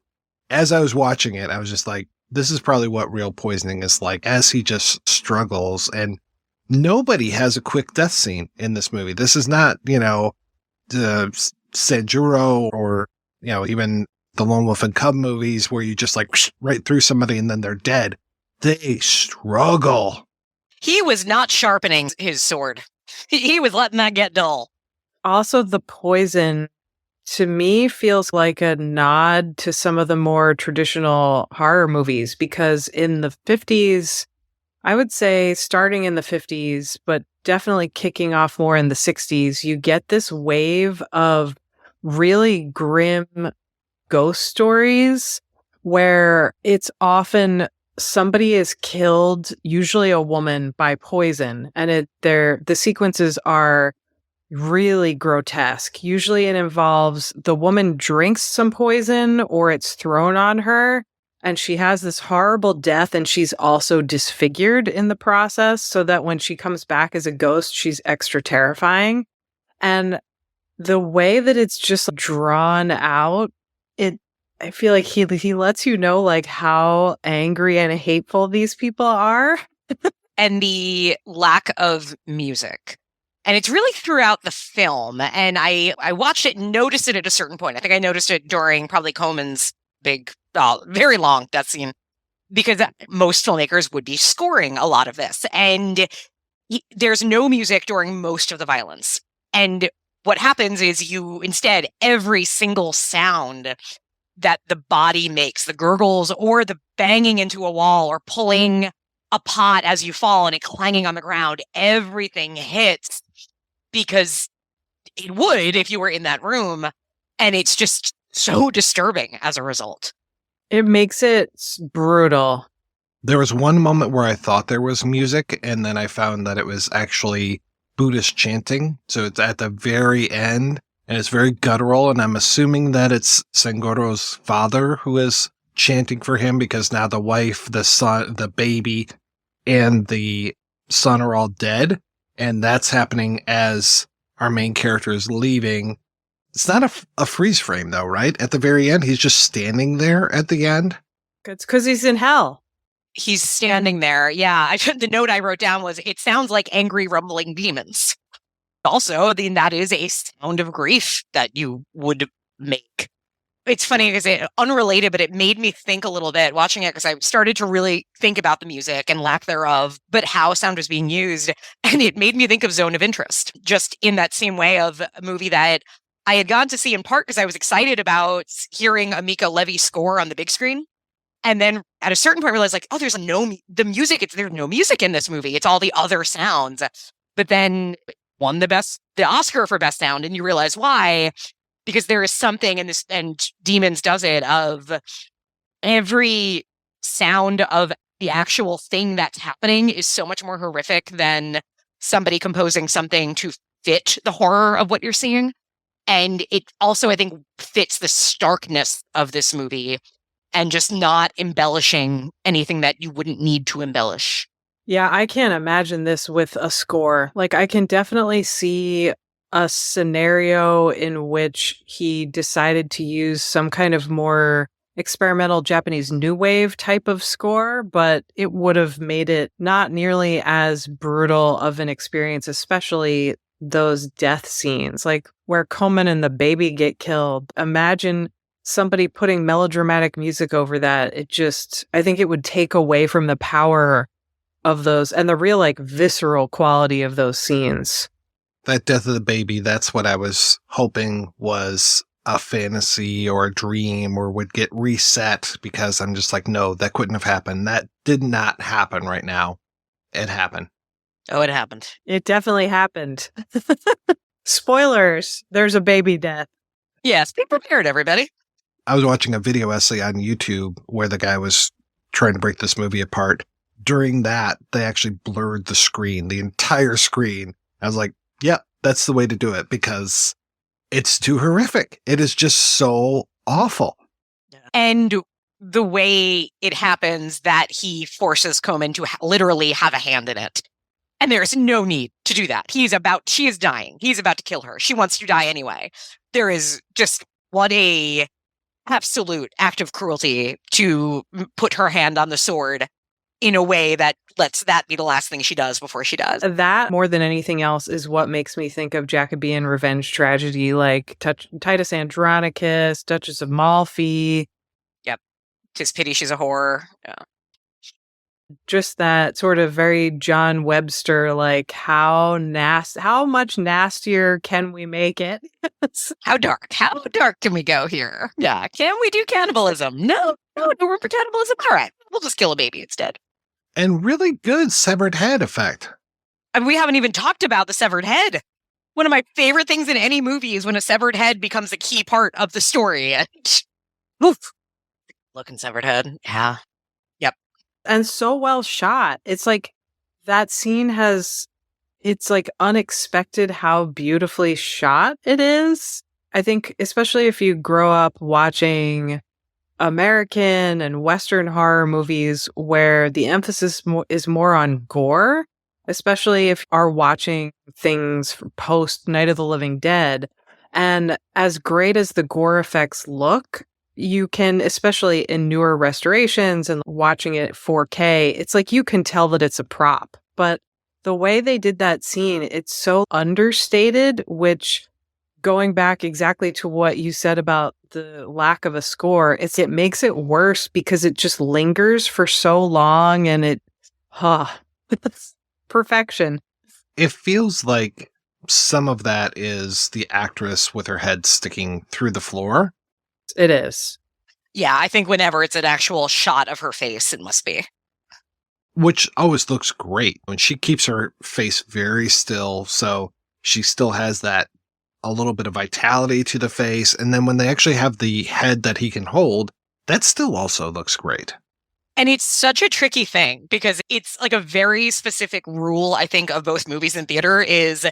As I was watching it, I was just like, this is probably what real poisoning is like, as he just struggles, and nobody has a quick death scene in this movie. This is not, the Sanjuro or, even the Lone Wolf and Cub movies where you just right through somebody and then they're dead. They struggle. He was not sharpening his sword. He was letting that get dull. Also, the poison, to me, feels like a nod to some of the more traditional horror movies, because in the 50s, I would say starting in the 50s, but definitely kicking off more in the 60s, you get this wave of really grim ghost stories where it's often somebody is killed, usually a woman, by poison, and the sequences are really grotesque. Usually it involves the woman drinks some poison or it's thrown on her and she has this horrible death, and she's also disfigured in the process so that when she comes back as a ghost, she's extra terrifying. And the way that it's just drawn out, I feel like he lets you know how angry and hateful these people are. And the lack of music. And it's really throughout the film. And I watched it and noticed it at a certain point. I think I noticed it during probably Coleman's big, very long death scene, because most filmmakers would be scoring a lot of this. And there's no music during most of the violence. And what happens is instead, every single sound that the body makes, the gurgles or the banging into a wall or pulling a pot as you fall and it clanging on the ground, everything hits because it would if you were in that room. And it's just so disturbing as a result. It makes it brutal. There was one moment where I thought there was music, and then I found that it was actually Buddhist chanting. So it's at the very end, and it's very guttural, and I'm assuming that it's Sengoro's father who is chanting for him, because now the wife, the son, the baby, and the son are all dead, and that's happening as our main character is leaving. It's not a freeze frame, though, right? At the very end, he's just standing there at the end. It's because he's in hell. He's standing there. Yeah. The note I wrote down was, it sounds like angry rumbling demons. Also, that is a sound of grief that you would make. It's funny because it's unrelated, but it made me think a little bit watching it, because I started to really think about the music and lack thereof, but how sound was being used. And it made me think of Zone of Interest, just in that same way of a movie that I had gone to see in part because I was excited about hearing a Mika Levy score on the big screen. And then at a certain point realized there's there's no music in this movie. It's all the other sounds. But then won the Oscar for best sound. And you realize why, because there is something in this, and Demons does it, of every sound of the actual thing that's happening is so much more horrific than somebody composing something to fit the horror of what you're seeing. And it also, I think, fits the starkness of this movie and just not embellishing anything that you wouldn't need to embellish. Yeah, I can't imagine this with a score. I can definitely see a scenario in which he decided to use some kind of more experimental Japanese new wave type of score, but it would have made it not nearly as brutal of an experience, especially those death scenes, like where Komen and the baby get killed. Imagine somebody putting melodramatic music over that. I think it would take away from the power of those and the real like visceral quality of those scenes. That death of the baby, that's what I was hoping was a fantasy or a dream or would get reset, because I'm just like, no, that couldn't have happened. That did not happen right now. It happened. Oh, it happened. It definitely happened. Spoilers, there's a baby death. Yes, be prepared, everybody. I was watching a video essay on YouTube where the guy was trying to break this movie apart. During that, they actually blurred the screen, the entire screen. I was like, yeah, that's the way to do it, because it's too horrific. It is just so awful. And the way it happens that he forces Komen to literally have a hand in it. And there's no need to do that. She is dying. He's about to kill her. She wants to die anyway. There is just what a absolute act of cruelty to put her hand on the sword in a way that lets that be the last thing she does before she does. That, more than anything else, is what makes me think of Jacobean revenge tragedy, like Titus Andronicus, Duchess of Malfi. Yep. 'Tis pity she's a whore. Yeah. Just that sort of very John Webster, like how much nastier can we make it? How dark can we go here? Yeah. Can we do cannibalism? No room for cannibalism. All right. We'll just kill a baby instead. And really good severed head effect. And we haven't even talked about the severed head. One of my favorite things in any movie is when a severed head becomes a key part of the story. Oof. Looking severed head. Yeah. Yep. And so well shot. It's like that scene it's like unexpected how beautifully shot it is. I think especially if you grow up watching American and Western horror movies where the emphasis is more on gore, especially if you are watching things post Night of the Living Dead. And as great as the gore effects look, you can, especially in newer restorations and watching it 4K, it's like you can tell that it's a prop. But the way they did that scene, it's so understated, which, going back exactly to what you said about the lack of a score, it makes it worse because it just lingers for so long and it's perfection. It feels like some of that is the actress with her head sticking through the floor. It is. Yeah, I think whenever it's an actual shot of her face, it must be. Which always looks great when she keeps her face very still, so she still has that a little bit of vitality to the face. And then when they actually have the head that he can hold, that still also looks great. And it's such a tricky thing because it's like a very specific rule, I think, of both movies and theater is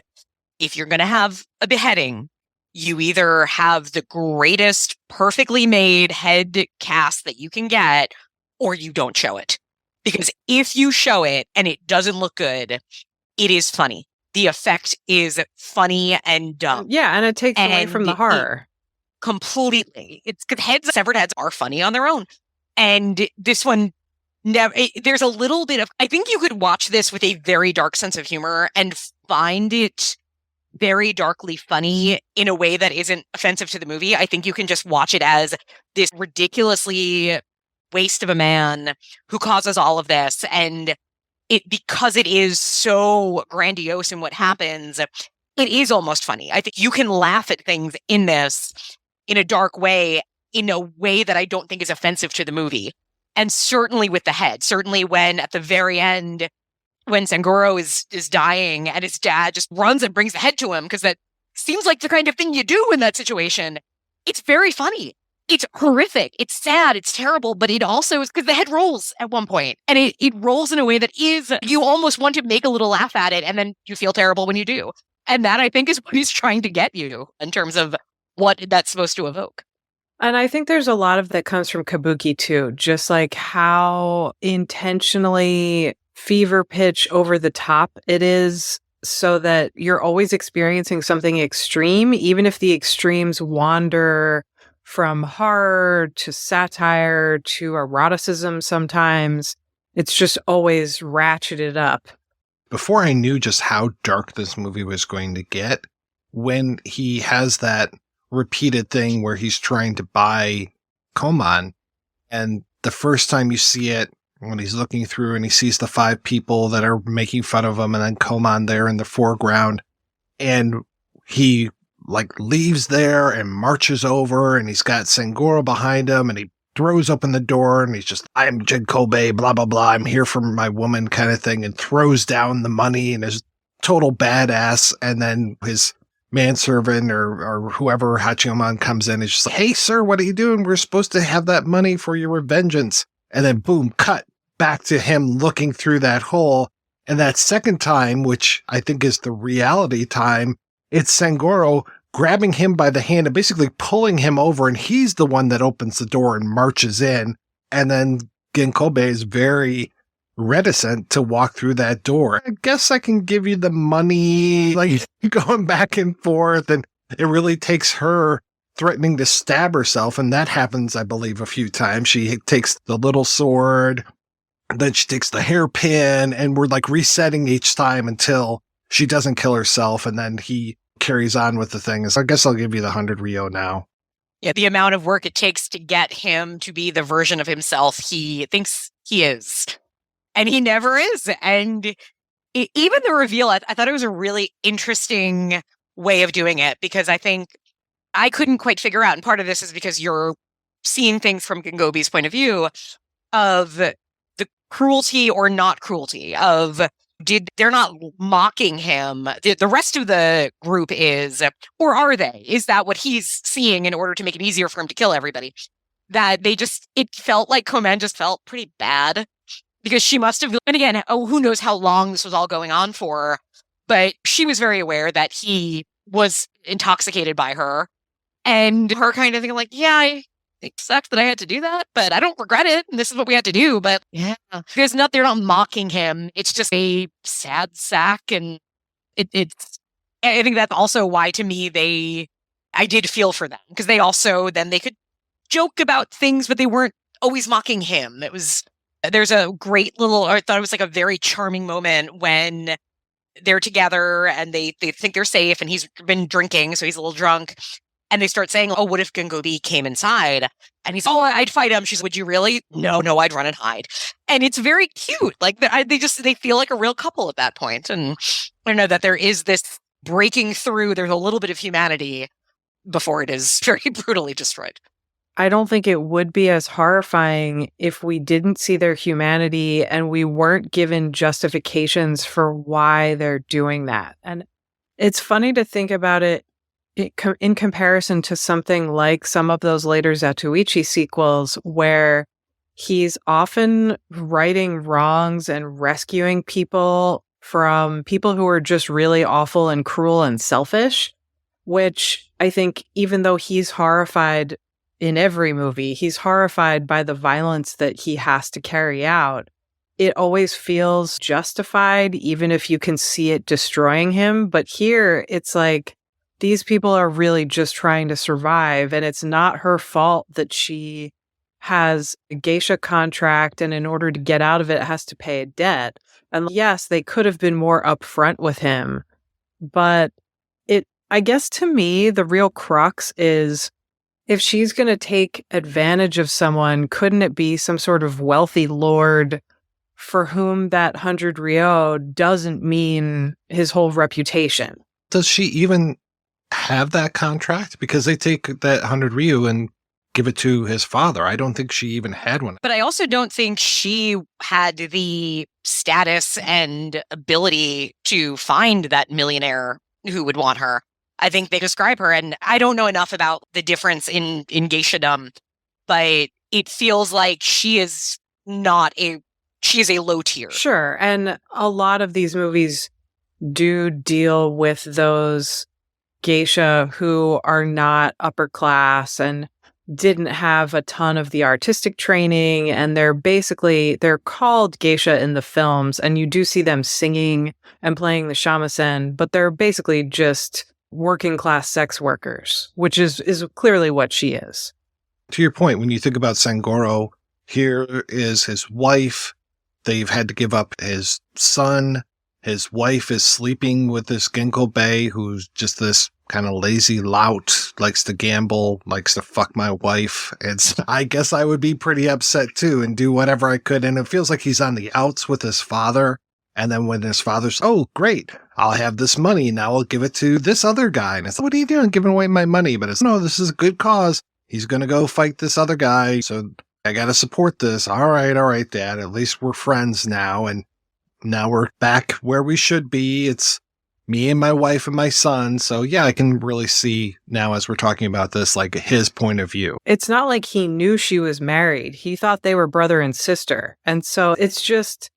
if you're going to have a beheading, you either have the greatest perfectly made head cast that you can get, or you don't show it. Because if you show it and it doesn't look good, it is funny. The effect is funny and dumb. Yeah, and it takes away from the horror. Completely. It's because severed heads are funny on their own. And this one, there's a little bit of, I think you could watch this with a very dark sense of humor and find it very darkly funny in a way that isn't offensive to the movie. I think you can just watch it as this ridiculously waste of a man who causes all of this. And because it is so grandiose in what happens, it is almost funny. I think you can laugh at things in this in a dark way, in a way that I don't think is offensive to the movie. And certainly with the head, certainly when at the very end, when Sangoro is dying and his dad just runs and brings the head to him, because that seems like the kind of thing you do in that situation. It's very funny. It's horrific. It's sad. It's terrible. But it also is because the head rolls at one point, and it rolls in a way that is, you almost want to make a little laugh at it, and then you feel terrible when you do. And that, I think, is what he's trying to get you in terms of what that's supposed to evoke. And I think there's a lot of that comes from Kabuki too, just like how intentionally fever pitch over the top it is, so that you're always experiencing something extreme, even if the extremes wander from horror to satire to eroticism sometimes. It's just always ratcheted up. before I knew just how dark this movie was going to get, when he has that repeated thing where he's trying to buy Koman, and the first time you see it, when he's looking through and he sees the 5 people that are making fun of him, and then Koman there in the foreground, and he like leaves there and marches over, and he's got Sangoro behind him, and he throws open the door, and he's just, I'm Jin Kobe, blah, blah, blah, I'm here for my woman kind of thing, and throws down the money and is total badass. And then his manservant or whoever, Hachiyoman, comes in and is just like, hey, sir, what are you doing? We're supposed to have that money for your vengeance. And then boom, cut back to him looking through that hole. And that second time, which I think is the reality time, it's Sangoro grabbing him by the hand and basically pulling him over, and he's the one that opens the door and marches in. And then Ginkobe is very reticent to walk through that door. I guess I can give you the money, like going back and forth, and it really takes her threatening to stab herself, and that happens, I believe, a few times. She takes the little sword, then she takes the hairpin, and we're like resetting each time until she doesn't kill herself, and then he carries on with the thing. So I guess I'll give you the 100 Ryo now. Yeah, the amount of work it takes to get him to be the version of himself he thinks he is. And he never is. And even the reveal, I thought it was a really interesting way of doing it, because I think I couldn't quite figure out, and part of this is because you're seeing things from Gingobi's point of view, of the cruelty or not cruelty, of they're not mocking him. The rest of the group is, or are they? Is that what he's seeing in order to make it easier for him to kill everybody? That it felt like Komen just felt pretty bad, because she must have, and again, who knows how long this was all going on for, but she was very aware that he was intoxicated by her, and her kind of thinking like, yeah, it sucks that I had to do that, but I don't regret it. And this is what we had to do. But yeah, they're not mocking him. It's just a sad sack. And it's, I think that's also why, to me, I did feel for them, because they also, then they could joke about things, but they weren't always mocking him. There's a great little, I thought it was like a very charming moment when they're together and they think they're safe, and he's been drinking, so he's a little drunk. And they start saying, oh, what if Gingobi came inside? And he's, oh, I'd fight him. She's, would you really? No, I'd run and hide. And it's very cute. Like, they feel like a real couple at that point. And I know that there is this breaking through. There's a little bit of humanity before it is very brutally destroyed. I don't think it would be as horrifying if we didn't see their humanity and we weren't given justifications for why they're doing that. And it's funny to think about it in comparison to something like some of those later Zatoichi sequels, where he's often righting wrongs and rescuing people from people who are just really awful and cruel and selfish, which I think, even though he's horrified in every movie, he's horrified by the violence that he has to carry out. It always feels justified, even if you can see it destroying him. But here, it's like, these people are really just trying to survive, and it's not her fault that she has a geisha contract, and in order to get out of it, has to pay a debt. And yes, they could have been more upfront with him, but I guess to me, the real crux is, if she's going to take advantage of someone, couldn't it be some sort of wealthy lord for whom that 100 Ryo doesn't mean his whole reputation? Does she even have that contract? Because they take that 100 Ryu and give it to his father. I don't think she even had one. But I also don't think she had the status and ability to find that millionaire who would want her. I think they describe her, and I don't know enough about the difference in geishadom, but it feels like she is a low tier. Sure. And a lot of these movies do deal with those geisha who are not upper class and didn't have a ton of the artistic training, and they're called geisha in the films, and you do see them singing and playing the shamisen, but they're basically just working class sex workers, which is clearly what she is. To your point, when you think about Sangoro, here is his wife. They've had to give up his son. His wife is sleeping with this Ginkgo Bay, who's just this kind of lazy lout, likes to gamble, likes to fuck my wife. I guess I would be pretty upset too and do whatever I could. And it feels like he's on the outs with his father. And then when his father's, oh, great, I'll have this money. Now I'll give it to this other guy. And it's, what are you doing giving away my money? But it's, no, this is a good cause. He's going to go fight this other guy. So I got to support this. All right, Dad. At least we're friends now. And now we're back where we should be. It's me and my wife and my son. So yeah, I can really see now as we're talking about this, like his point of view. It's not like he knew she was married. He thought they were brother and sister. And so it's just,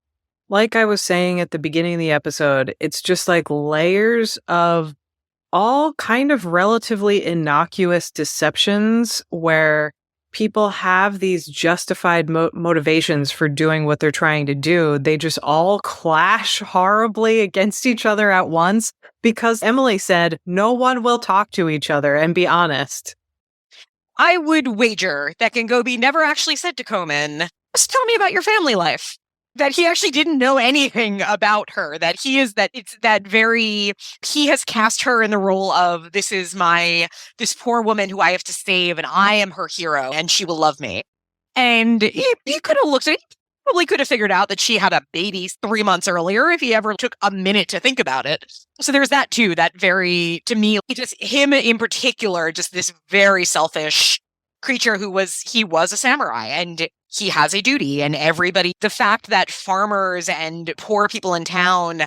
like I was saying at the beginning of the episode, it's just like layers of all kind of relatively innocuous deceptions where people have these justified motivations for doing what they're trying to do. They just all clash horribly against each other at once because Emily said no one will talk to each other and be honest. I would wager that Gengobi never actually said to Komen, just tell me about your family life. That he actually didn't know anything about her, that he has cast her in the role of, this poor woman who I have to save and I am her hero and she will love me. And he could have looked at it, he probably could have figured out that she had a baby 3 months earlier if he ever took a minute to think about it. So there's that too, that very, to me, just him in particular, just this very selfish creature he was a samurai and he has a duty, and the fact that farmers and poor people in town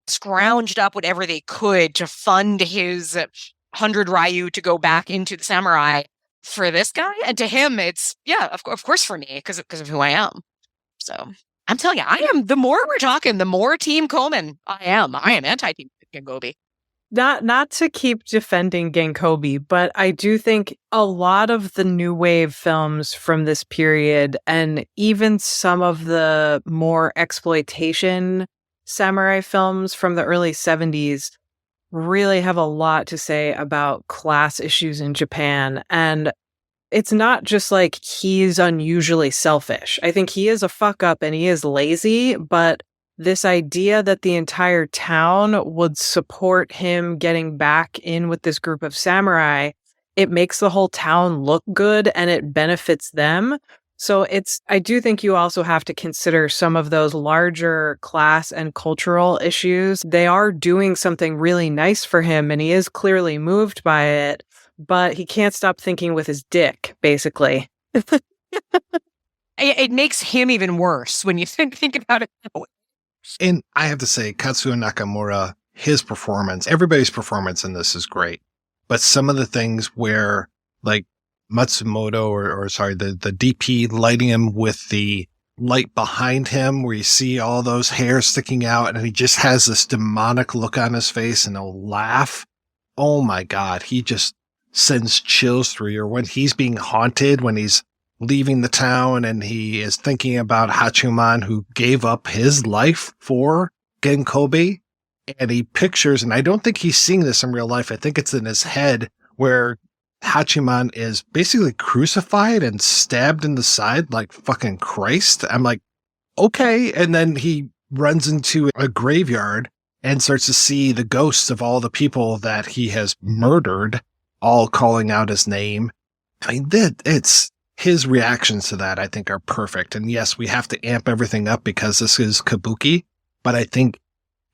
scrounged up whatever they could to fund his 100 ryu to go back into the samurai for this guy, and to him, it's, yeah, of course for me, because of who I am. So I'm telling you, the more we're talking, the more Team Komen I am. I am anti-Team Gengobi. Not to keep defending Genkobi, but I do think a lot of the new wave films from this period, and even some of the more exploitation samurai films from the early 70s, really have a lot to say about class issues in Japan. And it's not just like he's unusually selfish. I think he is a fuck up and he is lazy, but this idea that the entire town would support him getting back in with this group of samurai, it makes the whole town look good and it benefits them. So I do think you also have to consider some of those larger class and cultural issues. They are doing something really nice for him and he is clearly moved by it, but he can't stop thinking with his dick, basically. It makes him even worse when you think about it. And I have to say, Katsuo Nakamura, his performance, everybody's performance in this is great. But some of the things where, like Matsumoto the DP lighting him with the light behind him, where you see all those hairs sticking out and he just has this demonic look on his face and he'll laugh. Oh my God, he just sends chills through you. Or when he's being haunted, when he's leaving the town and he is thinking about Hachiman, who gave up his life for Genkobi, and he pictures, and I don't think he's seeing this in real life, I think it's in his head, where Hachiman is basically crucified and stabbed in the side like fucking Christ. I'm like, okay. And then he runs into a graveyard and starts to see the ghosts of all the people that he has murdered, all calling out his name. I mean, it's his reactions to that, I think, are perfect. And yes, we have to amp everything up because this is Kabuki, but I think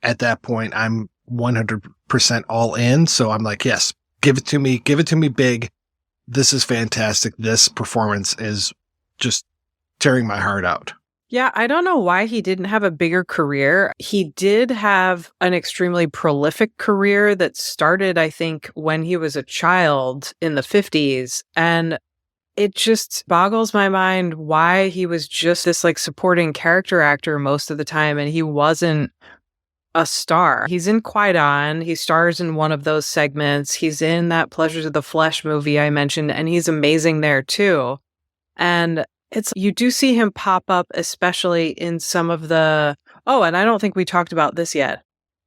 at that point, I'm 100% all in. So I'm like, yes, give it to me big. This is fantastic. This performance is just tearing my heart out. Yeah, I don't know why he didn't have a bigger career. He did have an extremely prolific career that started, I think, when he was a child in the 50s. And it just boggles my mind why he was just this like supporting character actor most of the time and he wasn't a star. He's in Kwaidan. He stars in one of those segments. He's in that Pleasures of the Flesh movie I mentioned, and he's amazing there too. And you do see him pop up, especially in some of the, and I don't think we talked about this yet,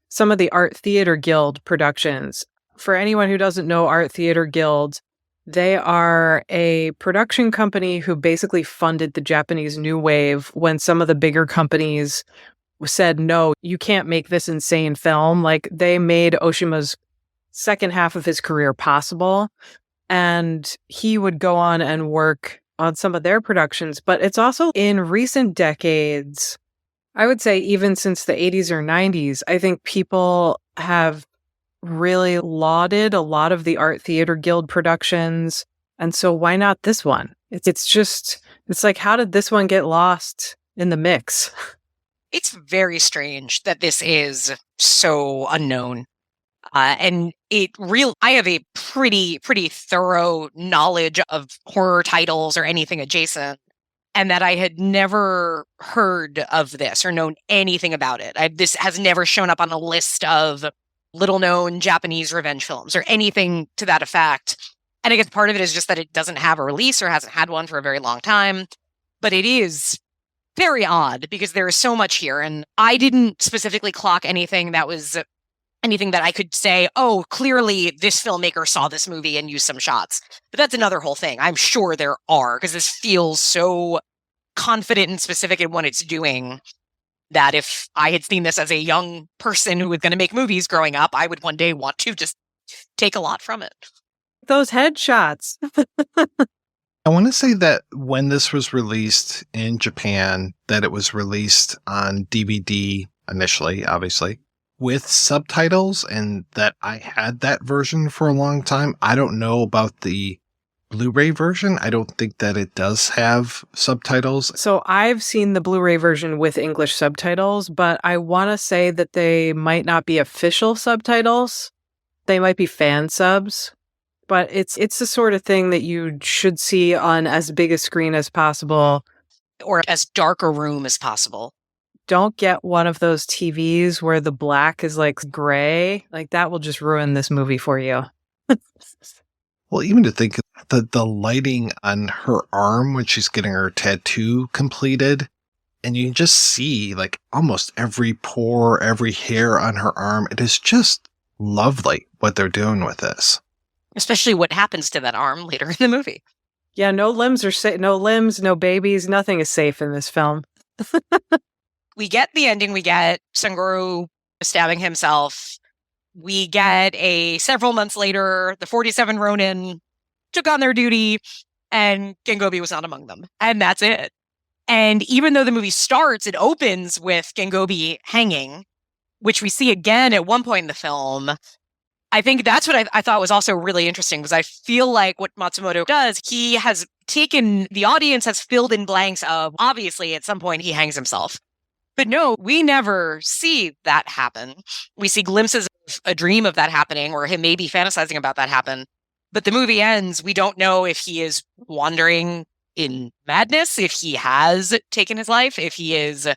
some of the Art Theater Guild productions. For anyone who doesn't know Art Theater Guild, they are a production company who basically funded the Japanese New Wave when some of the bigger companies said, no, you can't make this insane film. Like, they made Oshima's second half of his career possible. And he would go on and work on some of their productions. But it's also in recent decades, I would say even since the 80s or 90s, I think people have really lauded a lot of the Art Theater Guild productions. And so why not this one? It's like, how did this one get lost in the mix? It's very strange that this is so unknown. And I have a pretty thorough knowledge of horror titles or anything adjacent, and that I had never heard of this or known anything about it. This has never shown up on a list of little-known Japanese revenge films or anything to that effect. And I guess part of it is just that it doesn't have a release or hasn't had one for a very long time. But it is very odd because there is so much here, and I didn't specifically clock anything that I could say, oh, clearly this filmmaker saw this movie and used some shots. But that's another whole thing. I'm sure there are, because this feels so confident and specific in what it's doing that if I had seen this as a young person who was going to make movies growing up, I would one day want to just take a lot from it. Those headshots. I want to say that when this was released in Japan, that it was released on DVD initially, obviously, with subtitles, and that I had that version for a long time. I don't know about the Blu-ray version. I don't think that it does have subtitles. So I've seen the Blu-ray version with English subtitles, but I want to say that they might not be official subtitles. They might be fan subs, but it's the sort of thing that you should see on as big a screen as possible. Or as dark a room as possible. Don't get one of those TVs where the black is like gray. Like, that will just ruin this movie for you. Well, even to think that the lighting on her arm when she's getting her tattoo completed, and you can just see like almost every pore, every hair on her arm. It is just lovely what they're doing with this. Especially what happens to that arm later in the movie. Yeah, no limbs are safe. No limbs, no babies. Nothing is safe in this film. We get the ending. We get Sangoro stabbing himself. We get several months later, the 47 Ronin took on their duty, and Gengobi was not among them. And that's it. And even though the movie starts, it opens with Gengobi hanging, which we see again at one point in the film. I think that's what I thought was also really interesting, because I feel like what Matsumoto does, he has taken, the audience has filled in blanks of, obviously, at some point he hangs himself. But no, we never see that happen. We see glimpses of a dream of that happening, or him maybe fantasizing about that happen. But the movie ends, we don't know if he is wandering in madness, if he has taken his life, if he is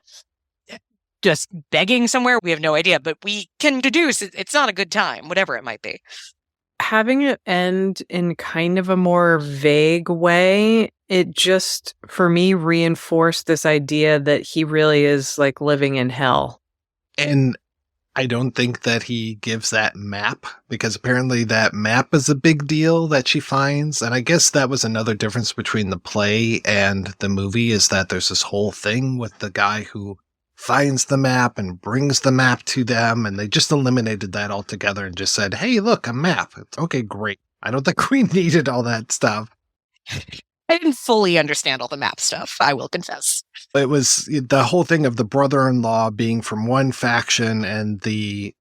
just begging somewhere. We have no idea, but we can deduce it's not a good time, whatever it might be. Having it end in kind of a more vague way, it just, for me, reinforced this idea that he really is like living in hell. And I don't think that he gives that map, because apparently that map is a big deal that she finds. And I guess that was another difference between the play and the movie, is that there's this whole thing with the guy who finds the map and brings the map to them, and they just eliminated that altogether and just said, hey, look, a map. It's okay, great. I don't think we needed all that stuff. I didn't fully understand all the map stuff, I will confess. It was the whole thing of the brother-in-law being from one faction and the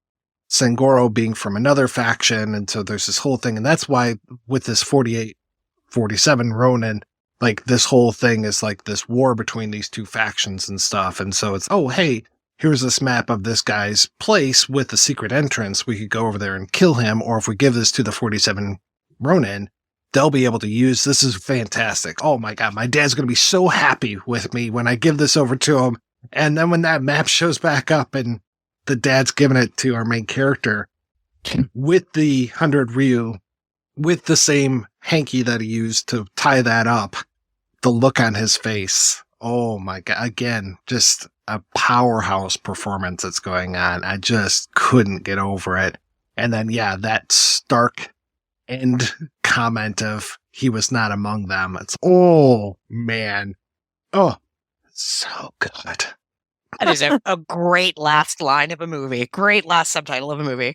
Sangoro being from another faction, and so there's this whole thing, and that's why with this 47 Ronin, like, this whole thing is like this war between these two factions and stuff. And so it's, oh, hey, here's this map of this guy's place with the secret entrance. We could go over there and kill him. Or if we give this to the 47 Ronin, they'll be able to use, this is fantastic. Oh my God, my dad's going to be so happy with me when I give this over to him. And then when that map shows back up and the dad's giving it to our main character with the 100 Ryu, with the same hanky that he used to tie that up, the look on his face. Oh my God. Again, just a powerhouse performance that's going on. I just couldn't get over it. And then, yeah, that stark end comment of he was not among them. It's, oh man. Oh, so good. That is a great last line of a movie. Great last subtitle of a movie.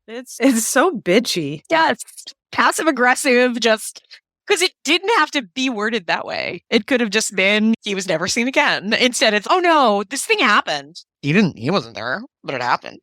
It's so bitchy. Yeah, it's passive aggressive, just because it didn't have to be worded that way. It could have just been, he was never seen again. Instead, it's, oh no, this thing happened. He wasn't there, but it happened.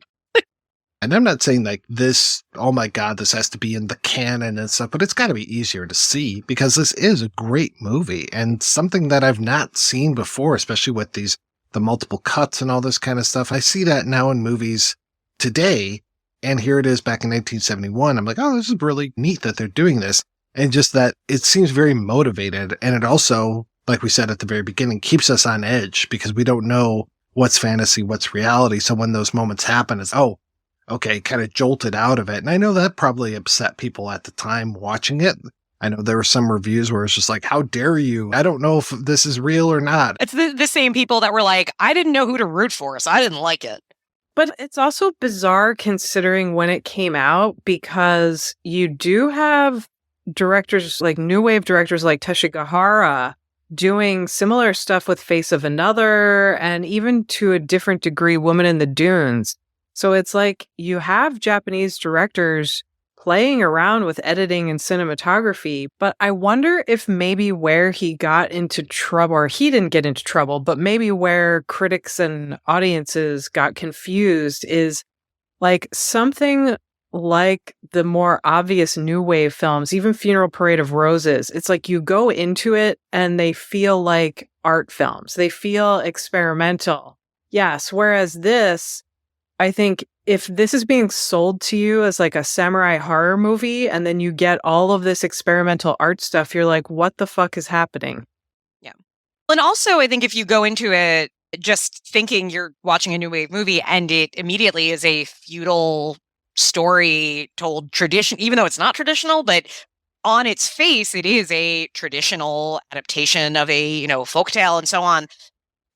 And I'm not saying like this, oh my God, this has to be in the canon and stuff, but it's got to be easier to see because this is a great movie and something that I've not seen before, especially with the multiple cuts and all this kind of stuff. I see that now in movies today, and here it is back in 1971. I'm like, oh, this is really neat that they're doing this. And just that it seems very motivated. And it also, like we said at the very beginning, keeps us on edge because we don't know what's fantasy, what's reality. So when those moments happen, it's, oh, okay, kind of jolted out of it. And I know that probably upset people at the time watching it. I know there were some reviews where it's just like, how dare you? I don't know if this is real or not. It's the same people that were like, I didn't know who to root for, so I didn't like it. But it's also bizarre considering when it came out because you do have directors like new wave directors like Teshigahara doing similar stuff with Face of Another and even to a different degree Woman in the Dunes. So it's like you have Japanese directors playing around with editing and cinematography, but I wonder if maybe where he got into trouble, or he didn't get into trouble, but maybe where critics and audiences got confused is like something like the more obvious new wave films, even Funeral Parade of Roses. It's like you go into it and they feel like art films. They feel experimental. Yes, whereas this, I think if this is being sold to you as like a samurai horror movie and then you get all of this experimental art stuff, you're like, what the fuck is happening? Yeah. And also, I think if you go into it just thinking you're watching a new wave movie and it immediately is a feudal story told tradition, even though it's not traditional, but on its face, it is a traditional adaptation of a, folktale and so on.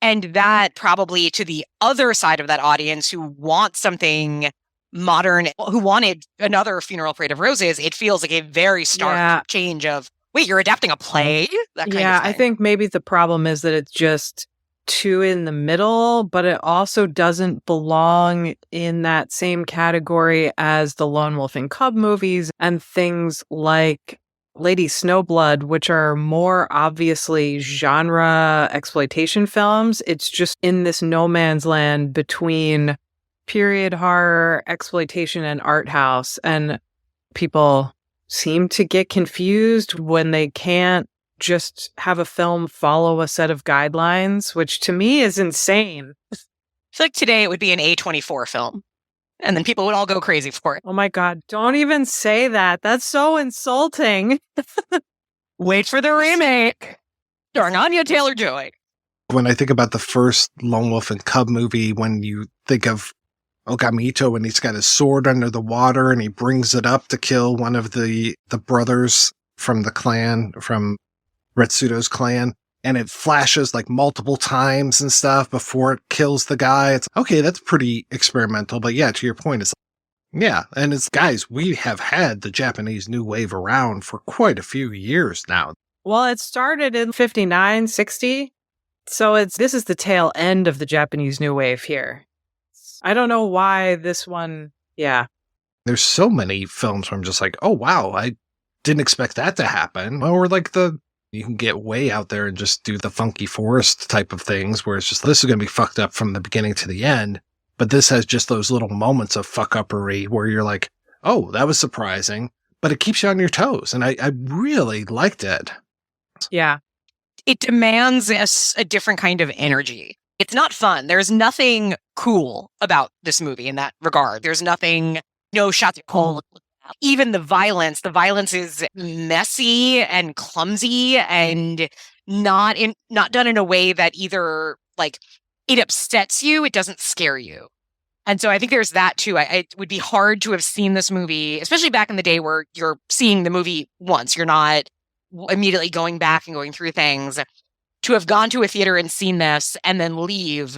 And that probably to the other side of that audience who want something modern, who wanted another Funeral Parade of Roses, it feels like a very stark change of, wait, you're adapting a play? That kind of thing. I think maybe the problem is that it's just too in the middle, but it also doesn't belong in that same category as the Lone Wolf and Cub movies and things like Lady Snowblood, which are more obviously genre exploitation films. It's just in this no man's land between period horror, exploitation, and art house. And people seem to get confused when they can't just have a film follow a set of guidelines, which to me is insane. I feel like today it would be an A24 film. And then people would all go crazy for it. Oh my God, don't even say that. That's so insulting. Wait for the remake. Starring Anya Taylor-Joy. When I think about the first Lone Wolf and Cub movie, when you think of Okamito and he's got his sword under the water and he brings it up to kill one of the brothers from the clan, from Retsudo's clan, and it flashes like multiple times and stuff before it kills the guy. It's okay, that's pretty experimental, but yeah, to your point, it's and it's, guys, we have had the Japanese new wave around for quite a few years now. Well, it started in 59, 60. So this is the tail end of the Japanese new wave here. I don't know why this one, There's so many films where I'm just like, oh wow, I didn't expect that to happen. Or like you can get way out there and just do the funky forest type of things where it's just, this is going to be fucked up from the beginning to the end. But this has just those little moments of fuck-uppery where you're like, oh, that was surprising. But it keeps you on your toes. And I really liked it. Yeah. It demands a different kind of energy. It's not fun. There's nothing cool about this movie in that regard. There's nothing, no shots at cold. Even the violence is messy and clumsy and not done in a way that either like it upsets you, it doesn't scare you. And so I think there's that too. It would be hard to have seen this movie, especially back in the day where you're seeing the movie once. You're not immediately going back and going through things. To have gone to a theater and seen this and then leave,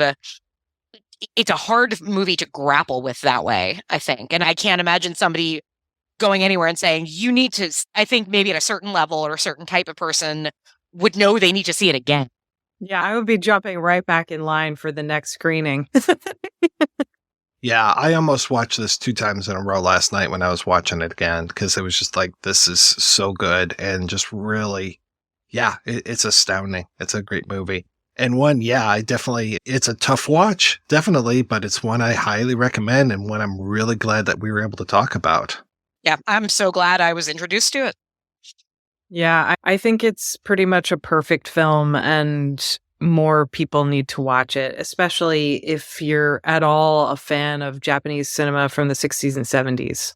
it's a hard movie to grapple with that way, I think. And I can't imagine somebody going anywhere and saying, you need to, I think maybe at a certain level or a certain type of person would know they need to see it again. Yeah, I would be jumping right back in line for the next screening. Yeah, I almost watched this 2 times in a row last night when I was watching it again because it was just like, this is so good and just really, yeah, it's astounding. It's a great movie. And one, yeah, it's a tough watch, definitely, but it's one I highly recommend and one I'm really glad that we were able to talk about. Yeah, I'm so glad I was introduced to it. Yeah, I think it's pretty much a perfect film, and more people need to watch it, especially if you're at all a fan of Japanese cinema from the 60s and 70s.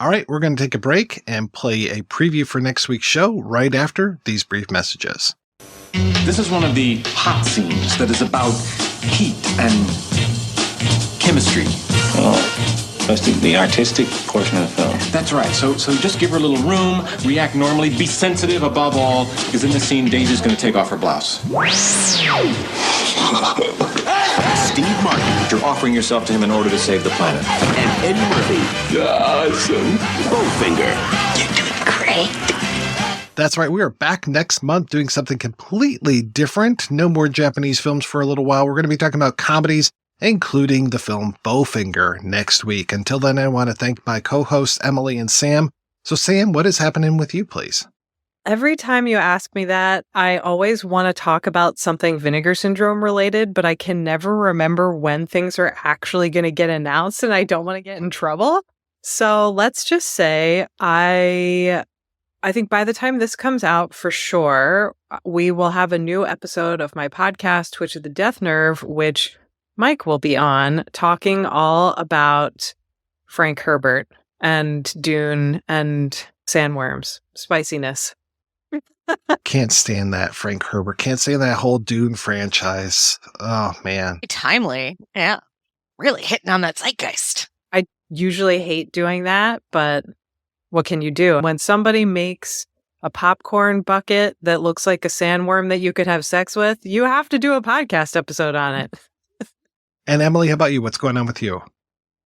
All right, we're going to take a break and play a preview for next week's show right after these brief messages. This is one of the hot scenes that is about heat and chemistry. Oh, that's the artistic portion of the film. That's right. So just give her a little room, react normally, be sensitive above all, because in this scene, Daisy's going to take off her blouse. Steve Martin, you're offering yourself to him in order to save the planet. And Eddie Murphy. Awesome. Bowfinger. You're doing great. That's right. We are back next month doing something completely different. No more Japanese films for a little while. We're going to be talking about comedies, including the film Bowfinger next week. Until then, I want to thank my co-hosts, Emily and Sam. So, Sam, what is happening with you, please? Every time you ask me that, I always want to talk about something Vinegar Syndrome related, but I can never remember when things are actually going to get announced, and I don't want to get in trouble. So let's just say I think by the time this comes out, for sure, we will have a new episode of my podcast, Twitch of the Death Nerve, which Mike will be on, talking all about Frank Herbert and Dune and sandworms, spiciness. Can't stand that Frank Herbert. Can't stand that whole Dune franchise. Oh, man. Timely. Yeah. Really hitting on that zeitgeist. I usually hate doing that, but what can you do? When somebody makes a popcorn bucket that looks like a sandworm that you could have sex with, you have to do a podcast episode on it. And Emily, how about you? What's going on with you?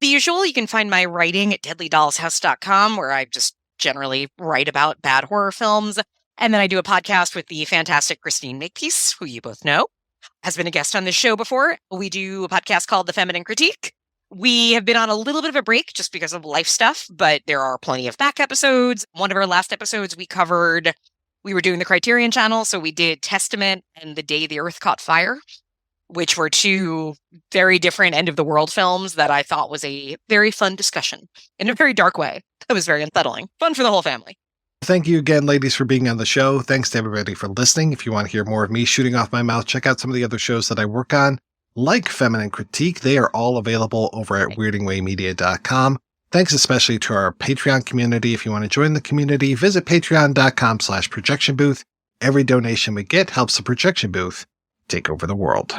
The usual, you can find my writing at deadlydollshouse.com, where I just generally write about bad horror films. And then I do a podcast with the fantastic Christine Makepeace, who you both know, has been a guest on this show before. We do a podcast called The Feminine Critique. We have been on a little bit of a break just because of life stuff, but there are plenty of back episodes. One of our last episodes we were doing the Criterion Channel, so we did Testament and The Day the Earth Caught Fire, which were two very different end-of-the-world films that I thought was a very fun discussion in a very dark way. It was very unsettling. Fun for the whole family. Thank you again, ladies, for being on the show. Thanks to everybody for listening. If you want to hear more of me shooting off my mouth, check out some of the other shows that I work on, like Feminine Critique. They are all available over at weirdingwaymedia.com. Thanks especially to our Patreon community. If you want to join the community, visit patreon.com/projection booth. Every donation we get helps the projection booth take over the world.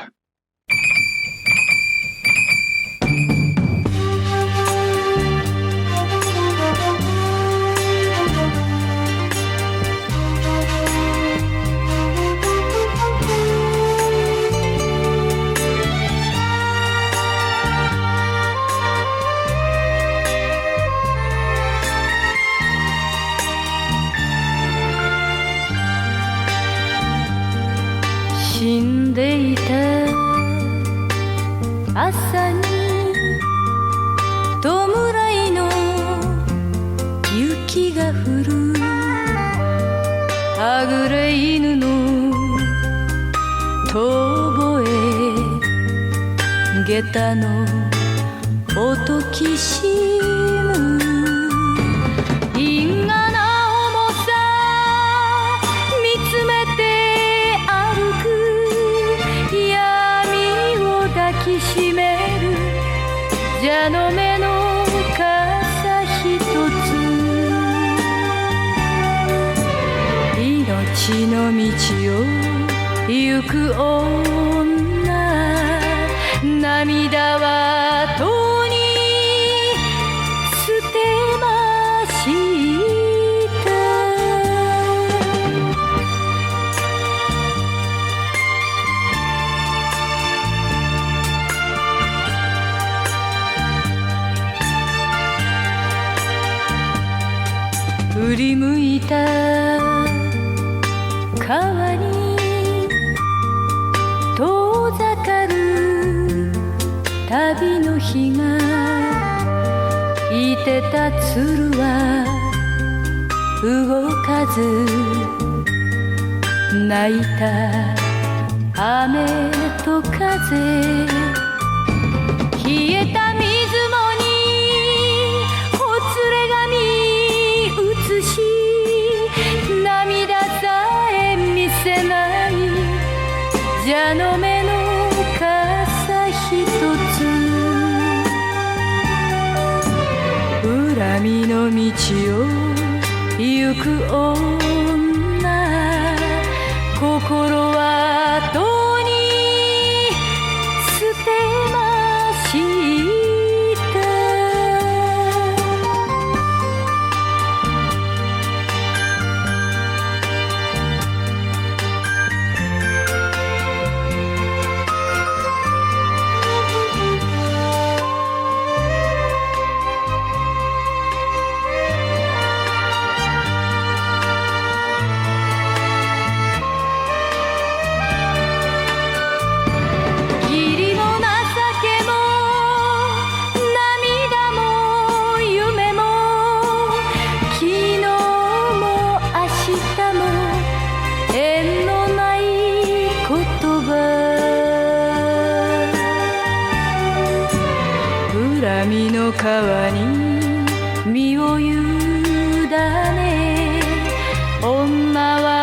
旅の日がいてた鶴は動かず泣いた雨と風冷えた水面にほつれ髪映し涙さえ見せない蛇の目の傘ひとつ恨みの道を行く女心は後に捨てました川に身を委ね女は